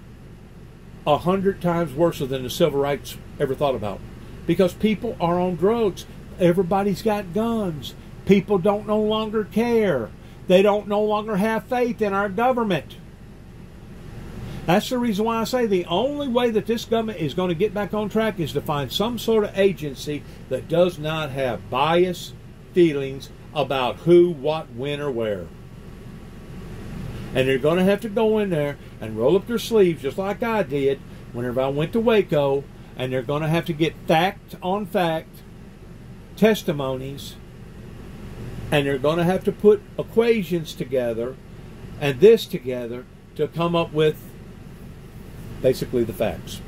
100 times worse than the civil rights ever thought about. Because people are on drugs. Everybody's got guns. People don't no longer care. They don't no longer have faith in our government. That's the reason why I say the only way that this government is going to get back on track is to find some sort of agency that does not have biased feelings about who, what, when, or where. And they're going to have to go in there and roll up their sleeves just like I did whenever I went to Waco, and they're going to have to get fact on fact testimonies, and they're going to have to put equations together and this together to come up with basically the facts.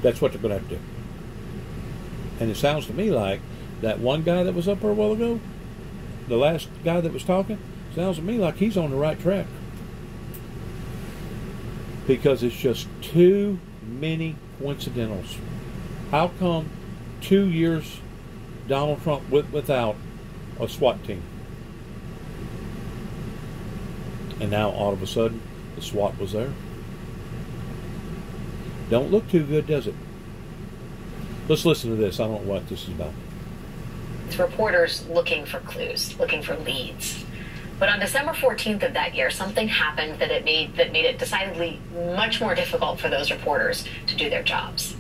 That's what they're going to have to do. And it sounds to me like that one guy that was up there a while ago, the last guy that was talking, sounds to me like he's on the right track. Because it's just too many coincidentals. How come 2 years Donald Trump went without a SWAT team? And now all of a sudden the SWAT was there. Don't look too good, does it? Let's listen to this. I don't know what this is about. It's reporters looking for clues, looking for leads. But on December 14th of that year, something happened that made it decidedly much more difficult for those reporters to do their jobs.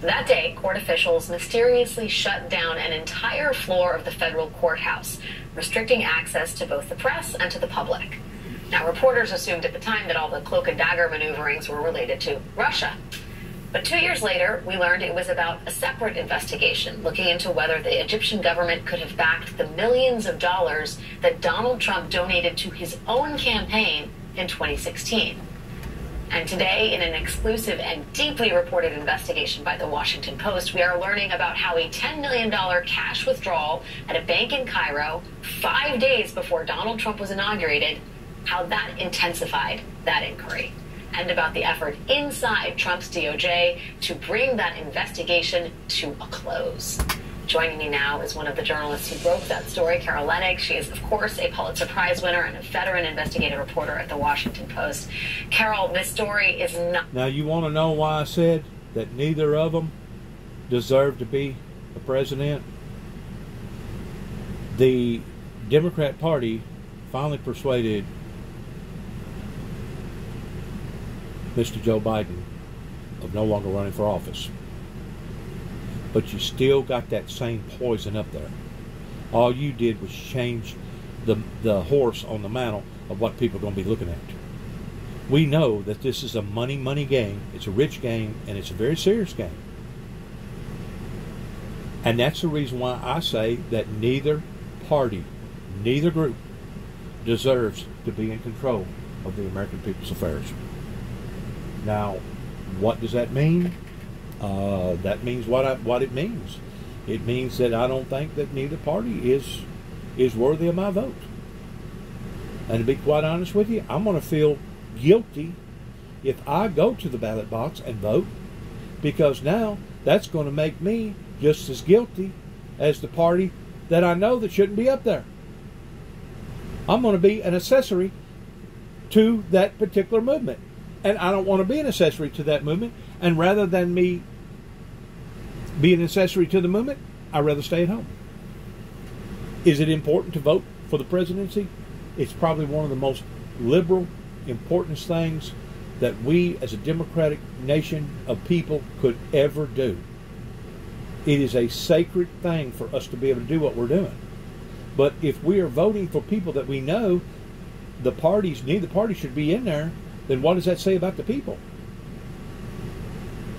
That day, court officials mysteriously shut down an entire floor of the federal courthouse, restricting access to both the press and to the public. Now, reporters assumed at the time that all the cloak and dagger maneuverings were related to Russia. But 2 years later, we learned it was about a separate investigation looking into whether the Egyptian government could have backed the millions of dollars that Donald Trump donated to his own campaign in 2016. And today, in an exclusive and deeply reported investigation by the Washington Post, we are learning about how a $10 million cash withdrawal at a bank in Cairo 5 days before Donald Trump was inaugurated, how that intensified that inquiry, and about the effort inside Trump's DOJ to bring that investigation to a close. Joining me now is one of the journalists who broke that story, Carol Leonnig. She is, of course, a Pulitzer Prize winner and a veteran investigative reporter at the Washington Post. Carol, this story is not... Now, you want to know why I said that neither of them deserve to be the president? The Democrat Party finally persuaded Mr. Joe Biden of no longer running for office. But you still got that same poison up there. All you did was change the horse on the mantle of what people are going to be looking at. We know that this is a money game. It's a rich game, and it's a very serious game. And that's the reason why I say that neither party, neither group deserves to be in control of the American people's affairs. Now, what does that mean? That means what it means. It means that I don't think that neither party is worthy of my vote. And to be quite honest with you, I'm going to feel guilty if I go to the ballot box and vote, because now that's going to make me just as guilty as the party that I know that shouldn't be up there. I'm going to be an accessory to that particular movement. And I don't want to be an accessory to that movement. And rather than me be an accessory to the movement, I'd rather stay at home. Is it important to vote for the presidency? It's probably one of the most liberal, important things that we as a democratic nation of people could ever do. It is a sacred thing for us to be able to do what we're doing. But if we are voting for people that we know neither party should be in there, then what does that say about the people?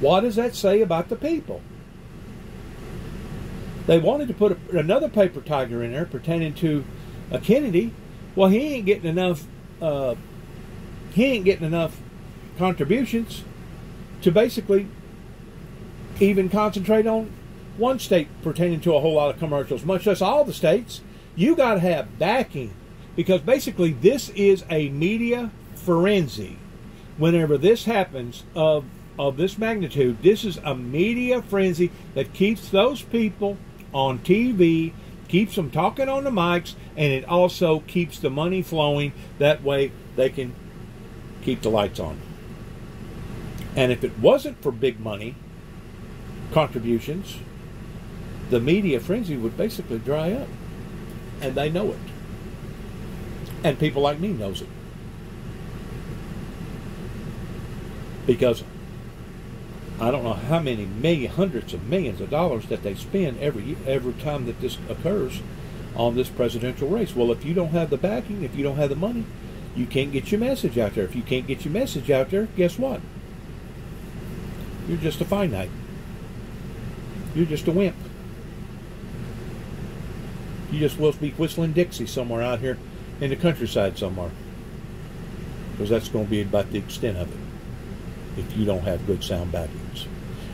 What does that say about the people? They wanted to put another paper tiger in there pertaining to a Kennedy. Well, he ain't getting enough contributions to basically even concentrate on one state pertaining to a whole lot of commercials, much less all the states. You got to have backing, because basically this is a media frenzy. Whenever this happens of this magnitude, this is a media frenzy that keeps those people on TV, keeps them talking on the mics, and it also keeps the money flowing. That way they can keep the lights on. And if it wasn't for big money contributions, the media frenzy would basically dry up. And they know it. And people like me knows it. Because I don't know how many hundreds of millions of dollars that they spend every time that this occurs on this presidential race. Well, if you don't have the backing, if you don't have the money, you can't get your message out there. If you can't get your message out there, guess what? You're just a finite. You're just a wimp. You just will be whistling Dixie somewhere out here in the countryside somewhere. Because that's going to be about the extent of it. If you don't have good sound backings,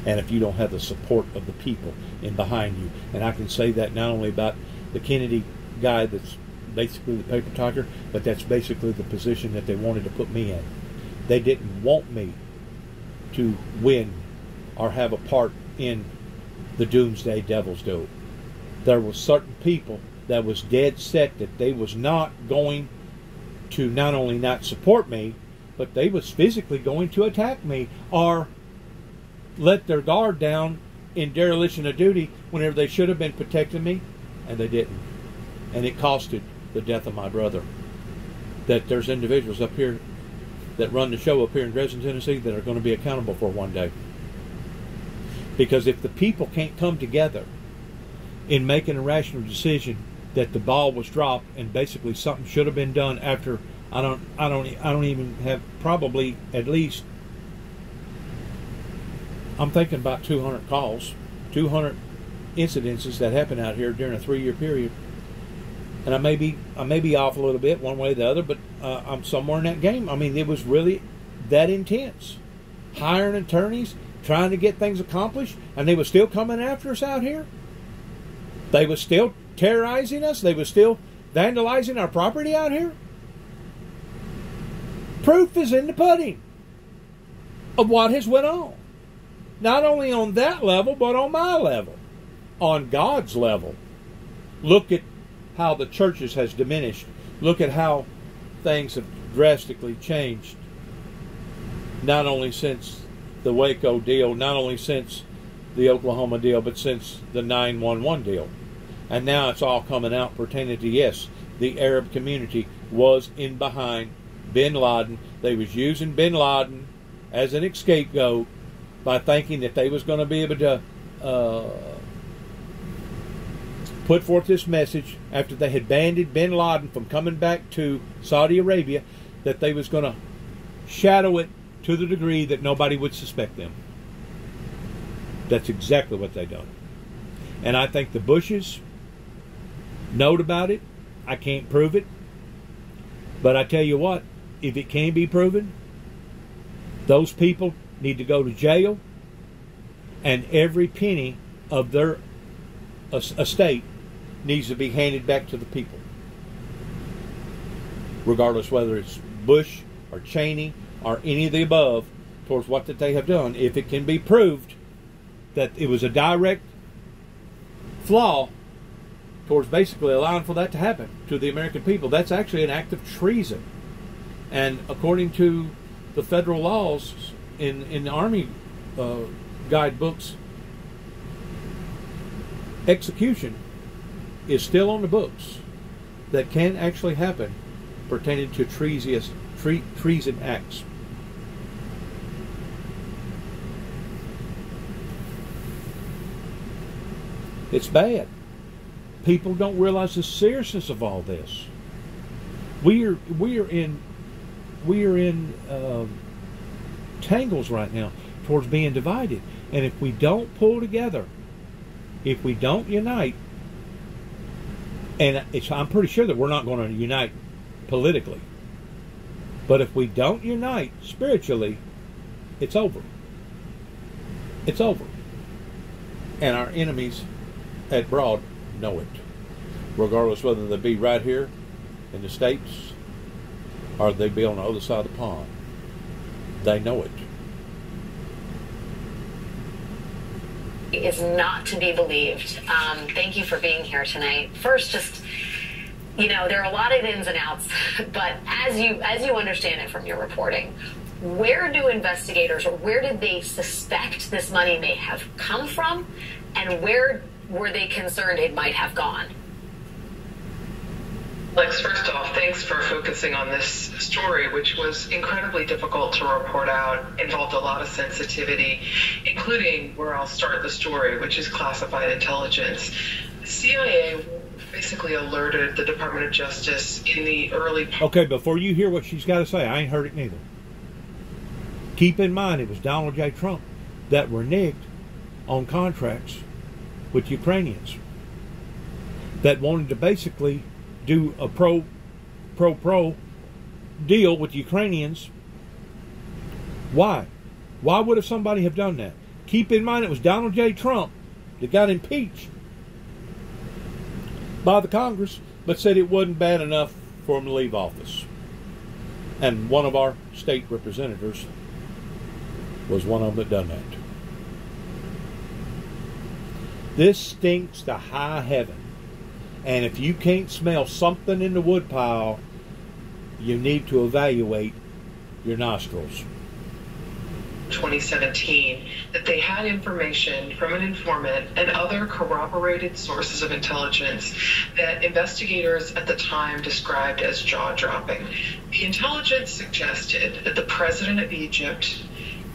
and if you don't have the support of the people in behind you. And I can say that not only about the Kennedy guy that's basically the paper tiger, but that's basically the position that they wanted to put me in. They didn't want me to win or have a part in the Doomsday Devil's Do. There were certain people that was dead set that they was not going to not only not support me, but they was physically going to attack me or let their guard down in dereliction of duty whenever they should have been protecting me, and they didn't. And it costed the death of my brother. That there's individuals up here that run the show up here in Dresden, Tennessee that are going to be accountable for one day. Because if the people can't come together in making a rational decision that the ball was dropped and basically something should have been done after I don't even have probably at least, I'm thinking about 200 calls, 200 incidences that happened out here during a 3-year period. And I may be off a little bit one way or the other, but I'm somewhere in that game. I mean, it was really that intense. Hiring attorneys, trying to get things accomplished, and they were still coming after us out here. They were still terrorizing us. They were still vandalizing our property out here. Proof is in the pudding of what has went on. Not only on that level, but on my level. on God's level, look at how the churches has diminished. Look at how things have drastically changed. Not only since the Waco deal, not only since the Oklahoma deal, but since the 9/11 deal. And now it's all coming out pertaining to, yes, the Arab community was in behind bin Laden. They was using bin Laden as an scapegoat by thinking that they was going to be able to put forth this message after they had banned bin Laden from coming back to Saudi Arabia, that they was going to shadow it to the degree that nobody would suspect them. That's exactly what they done. And I think the Bushes knowed about it. I can't prove it. But I tell you what, if it can be proven, those people need to go to jail, and every penny of their estate needs to be handed back to the people. Regardless whether it's Bush or Cheney or any of the above, towards what that they have done. If it can be proved that it was a direct flaw towards basically allowing for that to happen to the American people, that's actually an act of treason. And according to the federal laws in the Army guidebooks, execution is still on the books that can actually happen pertaining to treason acts. It's bad. People don't realize the seriousness of all this. We are in tangles right now towards being divided, and if we don't pull together, if we don't unite, and I'm pretty sure that we're not going to unite politically, but if we don't unite spiritually, it's over. It's over. And our enemies at broad know it, regardless whether they be right here in the States or they be on the other side of the pond. They know it. Is not to be believed. Thank you for being here tonight. First, just, there are a lot of ins and outs, but as you understand it from your reporting, where do investigators, or where did they suspect this money may have come from, and where were they concerned it might have gone? Lex, first off, thanks for focusing on this story, which was incredibly difficult to report out, involved a lot of sensitivity, including where I'll start the story, which is classified intelligence. The CIA basically alerted the Department of Justice in the early... Okay, before you hear what she's got to say, I ain't heard it neither. Keep in mind, it was Donald J. Trump that reneged on contracts with Ukrainians that wanted to basically do a pro deal with Ukrainians. Why? Why would somebody have done that? Keep in mind, it was Donald J. Trump that got impeached by the Congress, but said it wasn't bad enough for him to leave office. And one of our state representatives was one of them that done that. This stinks to high heaven. And if you can't smell something in the woodpile, you need to evaluate your nostrils. 2017, that they had information from an informant and other corroborated sources of intelligence that investigators at the time described as jaw-dropping. The intelligence suggested that the president of Egypt,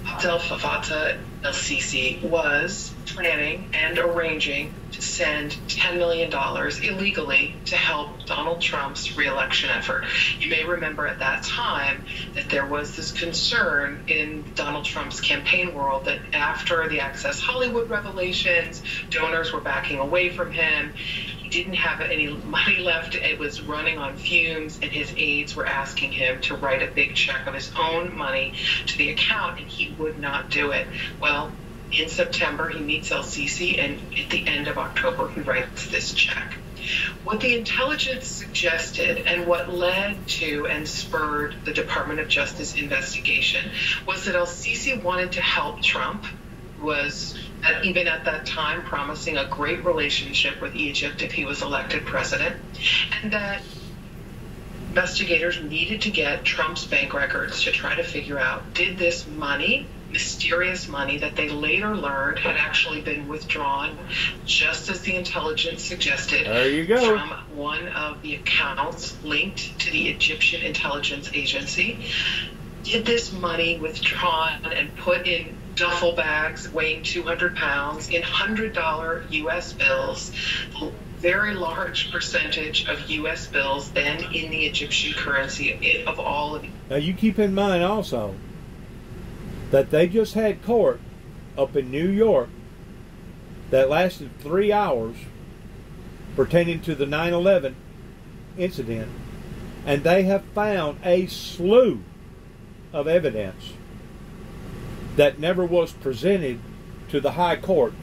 Abdel Fattah el-Sisi, was planning and arranging to send $10 million illegally to help Donald Trump's re-election effort. You may remember at that time that there was this concern in Donald Trump's campaign world that after the Access Hollywood revelations, donors were backing away from him. He didn't have any money left. It was running on fumes, and his aides were asking him to write a big check of his own money to the account, and he would not do it. Well, in September, he meets el-Sisi, and at the end of October, he writes this check. What the intelligence suggested and what led to and spurred the Department of Justice investigation was that el-Sisi wanted to help Trump was, even at that time, promising a great relationship with Egypt if he was elected president, and that investigators needed to get Trump's bank records to try to figure out, did this money, mysterious money that they later learned had actually been withdrawn, just as the intelligence suggested, there you go, from one of the accounts linked to the Egyptian intelligence agency? Did this money withdrawn and put in duffel bags weighing 200 pounds in $100 U.S. bills, very large percentage of U.S. bills then in the Egyptian currency of all of it. Now you keep in mind also that they just had court up in New York that lasted 3 hours pertaining to the 9/11 incident, and they have found a slew of evidence that never was presented to the high court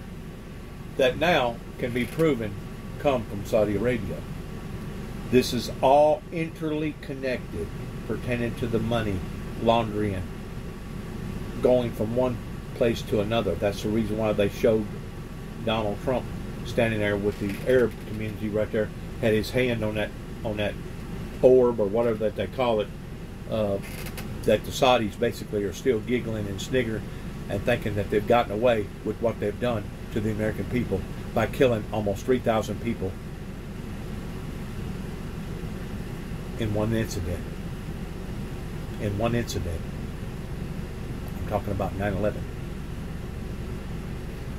that now can be proven come from Saudi Arabia. This is all interconnected pertaining to the money laundering going from one place to another. That's the reason why they showed Donald Trump standing there with the Arab community right there, had his hand on that orb or whatever that they call it, that the Saudis basically are still giggling and sniggering and thinking that they've gotten away with what they've done to the American people by killing almost 3,000 people in one incident. In one incident. I'm talking about 9/11,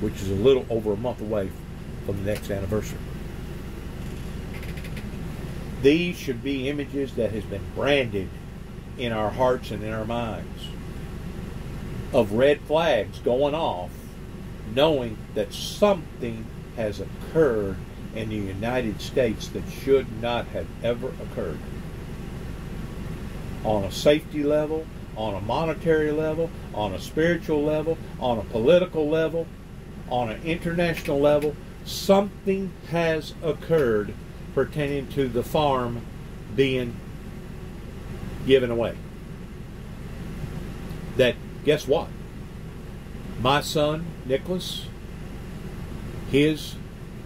which is a little over a month away from the next anniversary. These should be images that has been branded in our hearts and in our minds of red flags going off, knowing that something has occurred in the United States that should not have ever occurred. On a safety level, on a monetary level, on a spiritual level, on a political level, on an international level, something has occurred pertaining to the farm being given away. That, guess what? My son, Nicholas, his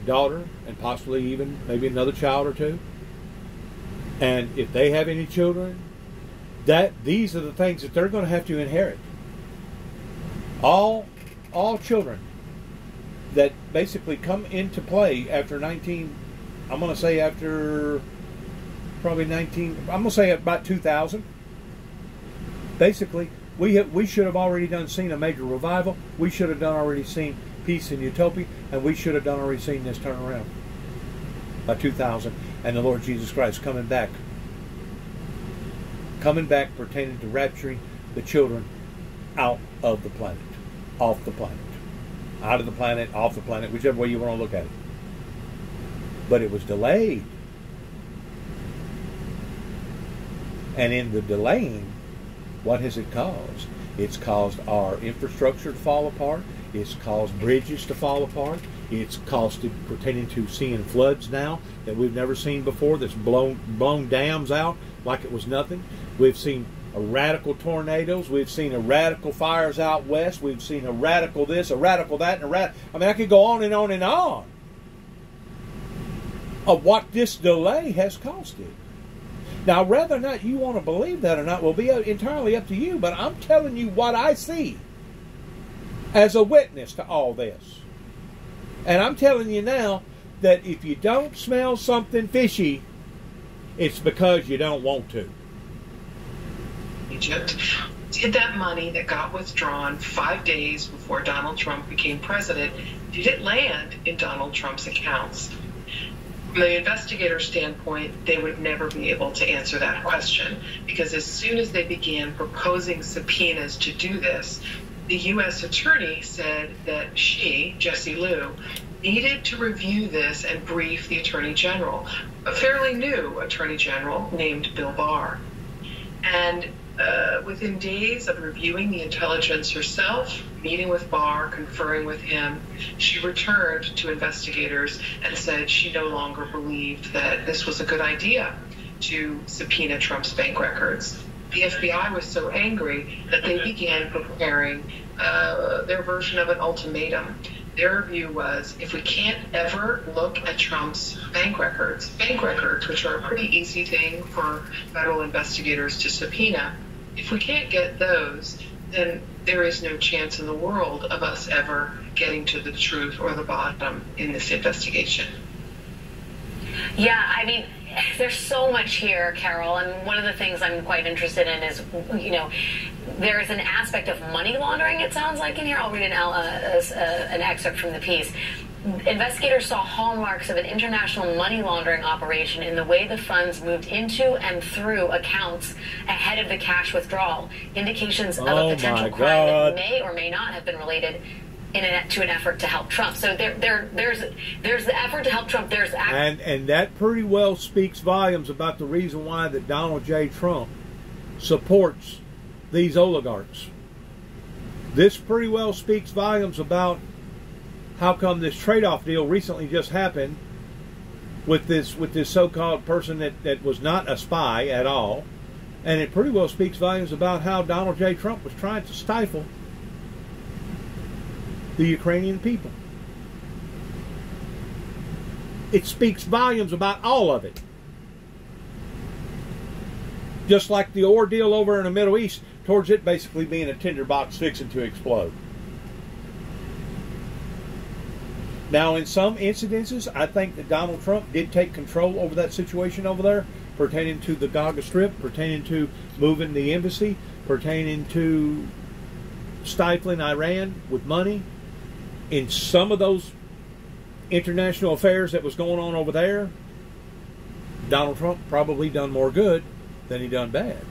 daughter, and possibly even maybe another child or two, and if they have any children, that these are the things that they're going to have to inherit. All children that basically come into play after I'm going to say about 2000. Basically, we should have already seen a major revival. We should have already seen peace and utopia, and we should have already seen this turn around by 2000, and the Lord Jesus Christ coming back pertaining to rapturing the children out of the planet, off the planet, out of the planet, off the planet, whichever way you want to look at it. But it was delayed. And in the delaying, what has it caused? It's caused our infrastructure to fall apart. It's caused bridges to fall apart. It's caused it pertaining to seeing floods now that we've never seen before, that's blown dams out like it was nothing. We've seen radical tornadoes. We've seen radical fires out west. We've seen a radical this, a radical that, and a radical... I mean, I could go on and on and on of what this delay has costed. Now, whether or not you want to believe that or not will be entirely up to you, but I'm telling you what I see as a witness to all this. And I'm telling you now that if you don't smell something fishy, it's because you don't want to. Egypt, did that money that got withdrawn 5 days before Donald Trump became president, did it land in Donald Trump's accounts? From the investigator standpoint, they would never be able to answer that question, because as soon as they began proposing subpoenas to do this, the U.S. attorney said that she, Jessie Liu, needed to review this and brief the Attorney General, a fairly new Attorney General named Bill Barr. And within days of reviewing the intelligence herself, meeting with Barr, conferring with him, she returned to investigators and said she no longer believed that this was a good idea to subpoena Trump's bank records. the FBI was so angry that they began preparing their version of an ultimatum. Their view was, if we can't ever look at Trump's bank records, which are a pretty easy thing for federal investigators to subpoena, if we can't get those, then there is no chance in the world of us ever getting to the truth or the bottom in this investigation. Yeah, I mean, there's so much here, Carol, and one of the things I'm quite interested in is, you know, there's an aspect of money laundering, it sounds like, in here. I'll read an excerpt from the piece. Investigators saw hallmarks of an international money laundering operation in the way the funds moved into and through accounts ahead of the cash withdrawal. Indications of a potential crime that may or may not have been related to an effort to help Trump. So there's the effort to help Trump. And that pretty well speaks volumes about the reason why that Donald J. Trump supports these oligarchs. This pretty well speaks volumes about how come this trade-off deal recently just happened with this so-called person that was not a spy at all, and it pretty well speaks volumes about how Donald J. Trump was trying to stifle the Ukrainian people. It speaks volumes about all of it. Just like the ordeal over in the Middle East, towards it basically being a tinderbox fixing to explode. Now, in some incidences, I think that Donald Trump did take control over that situation over there, pertaining to the Gaza Strip, pertaining to moving the embassy, pertaining to stifling Iran with money. In some of those international affairs that was going on over there, Donald Trump probably done more good than he done bad.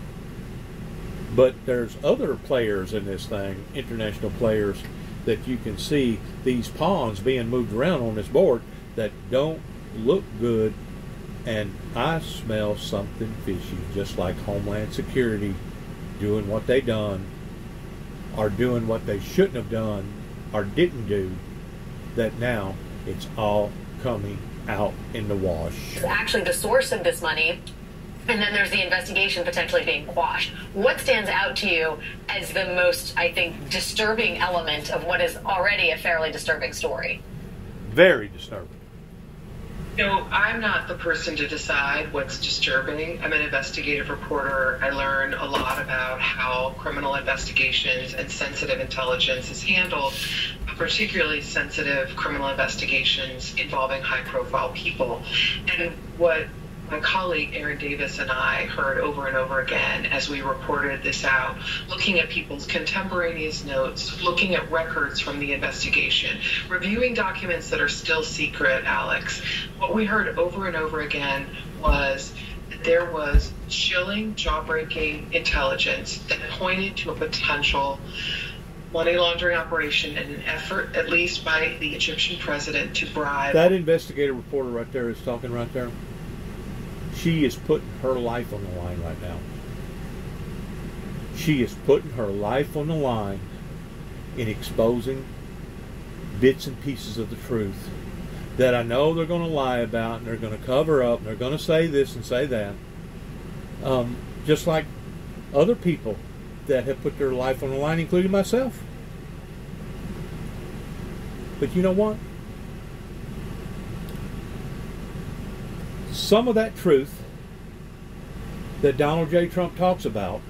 But there's other players in this thing, international players, that you can see these pawns being moved around on this board that don't look good, and I smell something fishy, just like Homeland Security doing what they done, or doing what they shouldn't have done, or didn't do, that now it's all coming out in the wash. Actually, the source of this money, and then there's the investigation potentially being quashed. What stands out to you as the most, I think, disturbing element of what is already a fairly disturbing story? Very disturbing. No, I'm not the person to decide what's disturbing. I'm an investigative reporter. I learn a lot about how criminal investigations and sensitive intelligence is handled, particularly sensitive criminal investigations involving high-profile people. And what my colleague Aaron Davis and I heard over and over again as we reported this out, looking at people's contemporaneous notes, looking at records from the investigation, reviewing documents that are still secret, Alex. What we heard over and over again was that there was chilling, jaw-breaking intelligence that pointed to a potential money laundering operation and an effort, at least by the Egyptian president, to bribe. That investigative reporter right there is talking right there. She is putting her life on the line right now. She is putting her life on the line in exposing bits and pieces of the truth that I know they're going to lie about, and they're going to cover up, and they're going to say this and say that. Just like other people that have put their life on the line, including myself. But you know what? Some of that truth that Donald J. Trump talks about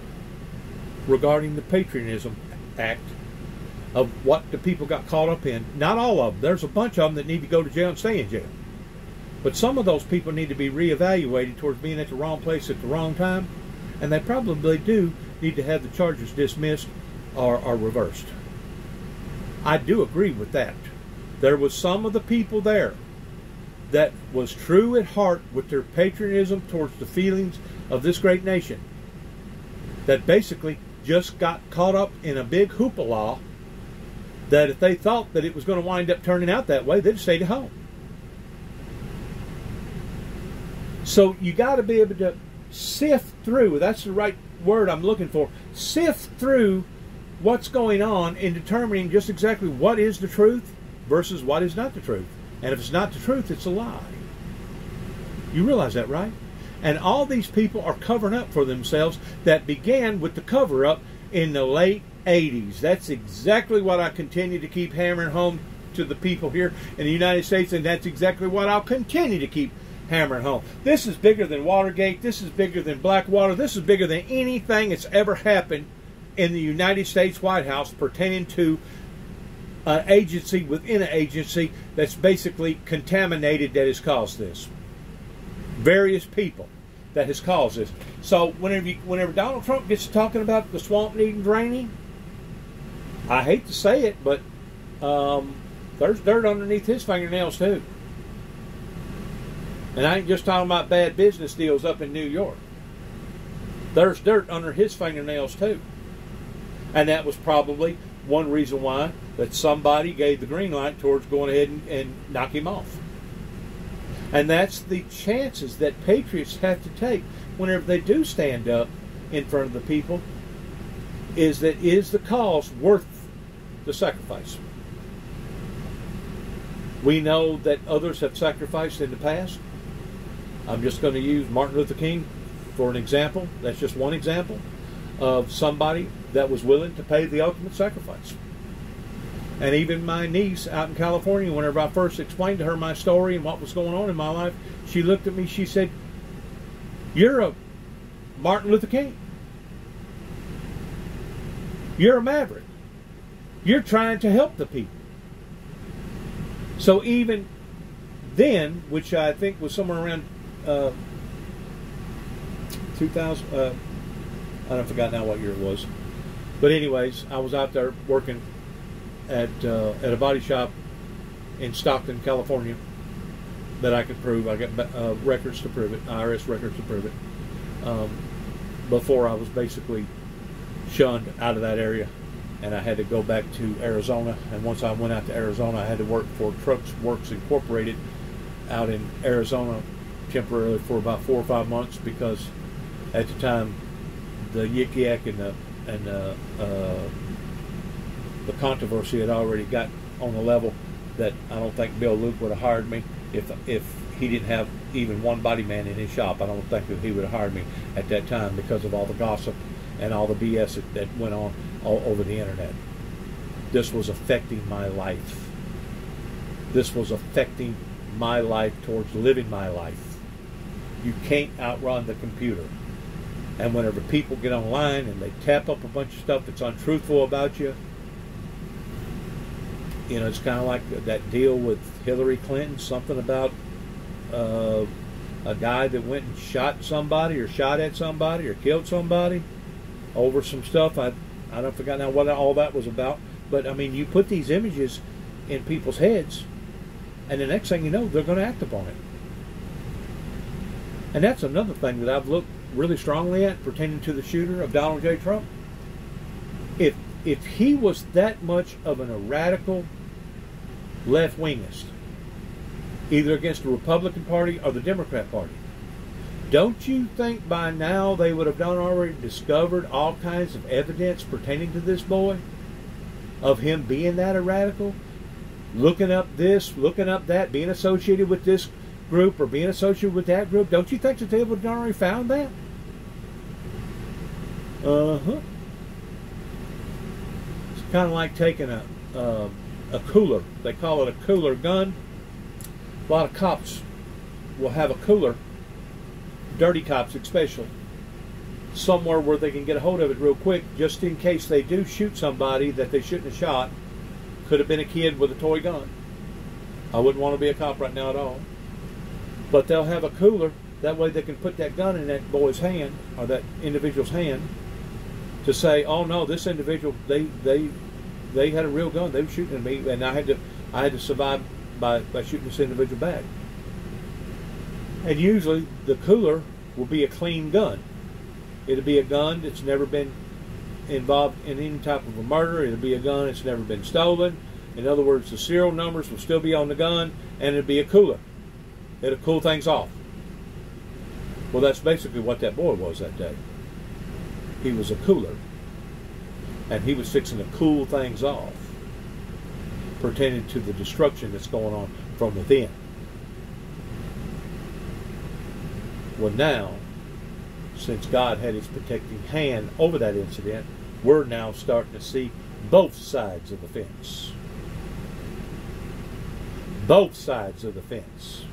regarding the Patriotism Act, of what the people got caught up in, not all of them. There's a bunch of them that need to go to jail and stay in jail. But some of those people need to be reevaluated towards being at the wrong place at the wrong time, and they probably do need to have the charges dismissed or reversed. I do agree with that. There was some of the people there that was true at heart with their patriotism towards the feelings of this great nation, that basically just got caught up in a big hoopla, that if they thought that it was going to wind up turning out that way, they'd stayed at home. So you got to be able to sift through, that's the right word I'm looking for, sift through what's going on in determining just exactly what is the truth versus what is not the truth. And if it's not the truth, it's a lie. You realize that, right? And all these people are covering up for themselves. That began with the cover-up in the late 80s. That's exactly what I continue to keep hammering home to the people here in the United States, and that's exactly what I'll continue to keep hammering home. This is bigger than Watergate. This is bigger than Blackwater. This is bigger than anything that's ever happened in the United States White House pertaining to an agency within an agency that's basically contaminated, that has caused this. Various people that has caused this. So whenever Donald Trump gets talking about the swamp needing draining, I hate to say it, but there's dirt underneath his fingernails too. And I ain't just talking about bad business deals up in New York. There's dirt under his fingernails too. And that was probably one reason why that somebody gave the green light towards going ahead and knock him off. And that's the chances that patriots have to take whenever they do stand up in front of the people, is that is the cause worth the sacrifice? We know that others have sacrificed in the past. I'm just going to use Martin Luther King for an example. That's just one example of somebody that was willing to pay the ultimate sacrifice. And even my niece out in California, whenever I first explained to her my story and what was going on in my life, she looked at me, she said, "You're a Martin Luther King. You're a maverick. You're trying to help the people." So even then, which I think was somewhere around 2000, I forgot now what year it was. But anyways, I was out there working at a body shop in Stockton, California, that I could prove. I got records to prove it, IRS records to prove it. Before I was basically shunned out of that area, and I had to go back to Arizona. And once I went out to Arizona, I had to work for Trucks Works Incorporated out in Arizona temporarily for about 4 or 5 months, because at the time the yik yak and the controversy had already got on the level that I don't think Bill Luke would have hired me if he didn't have even one body man in his shop. I don't think that he would have hired me at that time because of all the gossip and all the BS that went on all over the internet. This was affecting my life. This was affecting my life towards living my life. You can't outrun the computer. And whenever people get online and they tap up a bunch of stuff that's untruthful about you, you know, it's kind of like that deal with Hillary Clinton, something about a guy that went and shot somebody or shot at somebody or killed somebody over some stuff. I don't forget now what all that was about. But I mean, you put these images in people's heads, and the next thing you know, they're going to act upon it. And that's another thing that I've looked really strongly at pertaining to the shooter of Donald J. Trump. If he was that much of a radical left-wingist, either against the Republican Party or the Democrat Party, don't you think by now they would have already discovered all kinds of evidence pertaining to this boy, of him being that a radical, looking up this, looking up that, being associated with this group or being associated with that group? Don't you think that they would have already found that? It's kind of like taking a cooler. They call it a cooler gun. A lot of cops will have a cooler, dirty cops especially, somewhere where they can get a hold of it real quick, just in case they do shoot somebody that they shouldn't have shot. Could have been a kid with a toy gun. I wouldn't want to be a cop right now at all. But they'll have a cooler, that way they can put that gun in that boy's hand, or that individual's hand, to say, oh no, this individual, they had a real gun, they were shooting at me, and I had to survive by shooting this individual back. And usually the cooler will be a clean gun. It'll be a gun that's never been involved in any type of a murder. It'll be a gun that's never been stolen. In other words, the serial numbers will still be on the gun, and it'll be a cooler. It'll cool things off. Well, that's basically what that boy was that day. He was a cooler. And he was fixing to cool things off pertaining to the destruction that's going on from within. Well, now, since God had his protecting hand over that incident, we're now starting to see both sides of the fence. Both sides of the fence.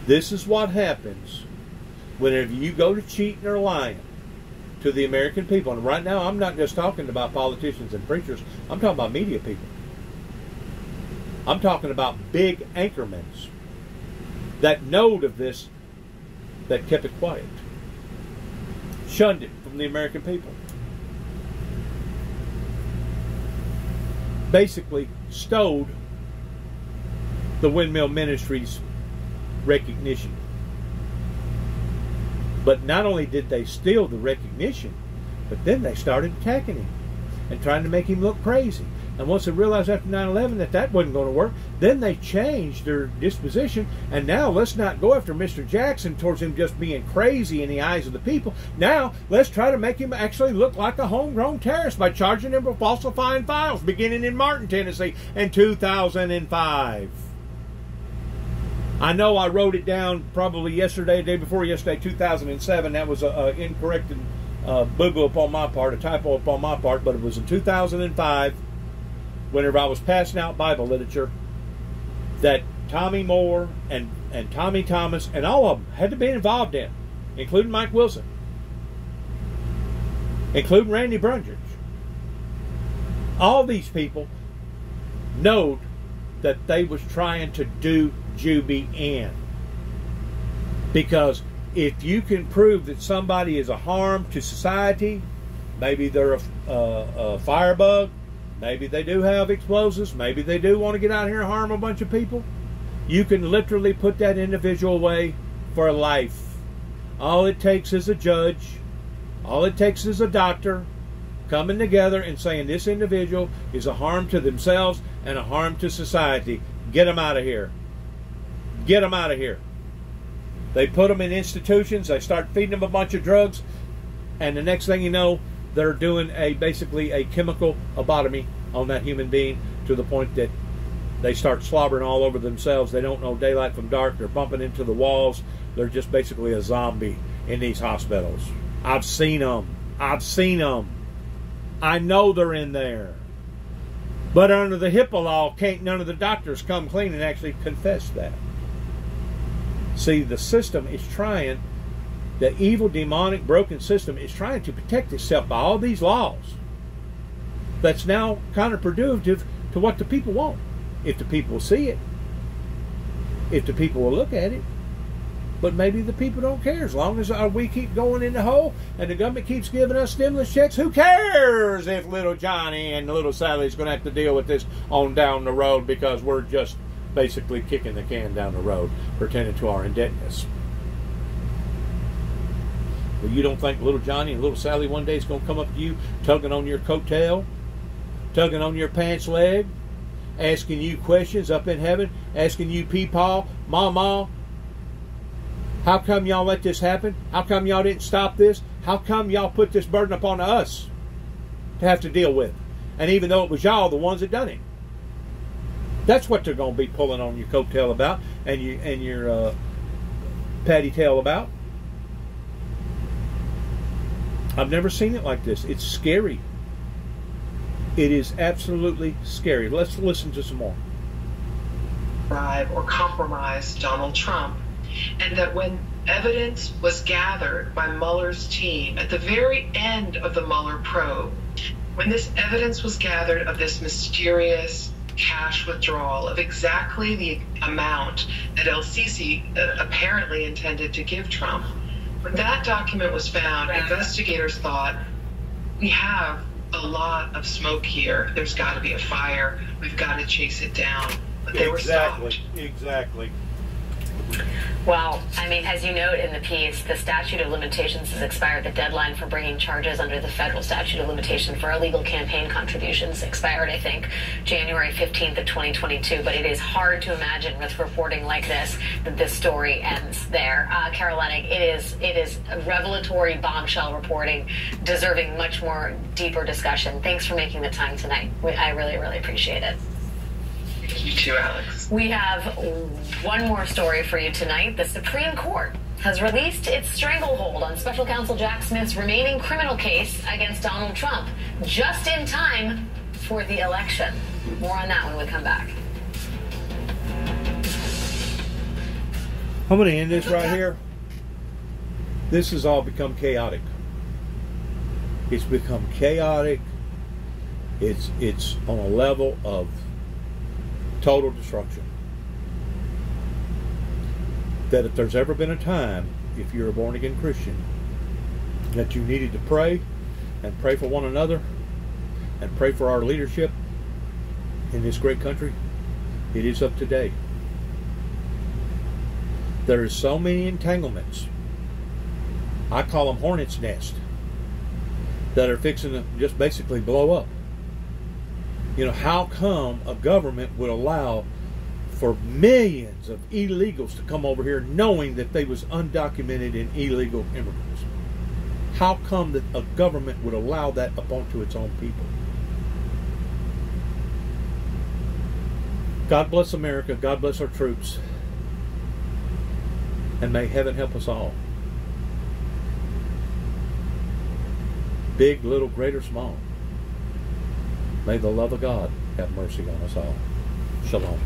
This is what happens whenever you go to cheating or lying to the American people. And right now, I'm not just talking about politicians and preachers. I'm talking about media people. I'm talking about big anchormen that knowed of this, that kept it quiet. Shunned it from the American people. Basically stowed the Windmill Ministries recognition. But not only did they steal the recognition, but then they started attacking him and trying to make him look crazy. And once they realized after 9/11 that that wasn't going to work, then they changed their disposition. And now let's not go after Mr. Jackson towards him just being crazy in the eyes of the people. Now let's try to make him actually look like a homegrown terrorist by charging him with falsifying files, beginning in Martin, Tennessee in 2005. I know I wrote it down probably yesterday, the day before yesterday, 2007. That was an incorrect boogle upon my part, a typo upon my part, but it was in 2005, whenever I was passing out Bible literature, that Tommy Moore and Tommy Thomas and all of them had to be involved in, including Mike Wilson, including Randy Brundage. All these people know that they was trying to do Juby in. Because if you can prove that somebody is a harm to society, maybe they're a firebug, maybe they do have explosives, maybe they do want to get out here and harm a bunch of people, you can literally put that individual away for life. All it takes is a judge, all it takes is a doctor coming together and saying this individual is a harm to themselves and a harm to society. Get them out of here. Get them out of here. They put them in institutions, they start feeding them a bunch of drugs, and the next thing you know, they're doing basically a chemical lobotomy on that human being to the point that they start slobbering all over themselves. They don't know daylight from dark. They're bumping into the walls. They're just basically a zombie in these hospitals. I've seen them. I've seen them. I know they're in there. But under the HIPAA law, can't none of the doctors come clean and actually confess that. See, the system is trying, the evil, demonic, broken system is trying to protect itself by all these laws. That's now counterproductive to what the people want. If the people will see it, if the people will look at it. But maybe the people don't care. As long as we keep going in the hole and the government keeps giving us stimulus checks, who cares if little Johnny and little Sally's going to have to deal with this on down the road, because we're just basically kicking the can down the road, pretending to our indebtedness. Well, you don't think little Johnny and little Sally one day is going to come up to you, tugging on your coattail, tugging on your pants leg, asking you questions up in heaven, asking you, Peepaw, Mama, how come y'all let this happen? How come y'all didn't stop this? How come y'all put this burden upon us to have to deal with? And even though it was y'all the ones that done it. That's what they're going to be pulling on your coattail about and your patty tail about. I've never seen it like this. It's scary. It is absolutely scary. Let's listen to some more. Or compromise Donald Trump, and that when evidence was gathered by Mueller's team at the very end of the Mueller probe, when this evidence was gathered of this mysterious cash withdrawal of exactly the amount that El-Sisi apparently intended to give Trump, when that document was found, investigators thought, we have a lot of smoke here. There's got to be a fire. We've got to chase it down. But they were stopped. Exactly. Well, I mean, as you note in the piece, the statute of limitations has expired. The deadline for bringing charges under the federal statute of limitation for illegal campaign contributions expired, I think, January 15th of 2022. But it is hard to imagine with reporting like this that this story ends there. Carol Leonnig, it is a revelatory bombshell reporting, deserving much more deeper discussion. Thanks for making the time tonight. I really, really appreciate it. You too, Alex. We have one more story for you tonight. The Supreme Court has released its stranglehold on Special Counsel Jack Smith's remaining criminal case against Donald Trump, just in time for the election. More on that when we come back. I'm going to end this right here. This has all become chaotic. It's become chaotic. It's on a level of total destruction. That if there's ever been a time, if you're a born-again Christian, that you needed to pray and pray for one another and pray for our leadership in this great country, it is of today. There are so many entanglements, I call them hornet's nest, that are fixing to just basically blow up. You know, how come a government would allow for millions of illegals to come over here knowing that they was undocumented and illegal immigrants? How come that a government would allow that upon to its own people? God bless America. God bless our troops. And may heaven help us all. Big, little, great, or small. May the love of God have mercy on us all. Shalom.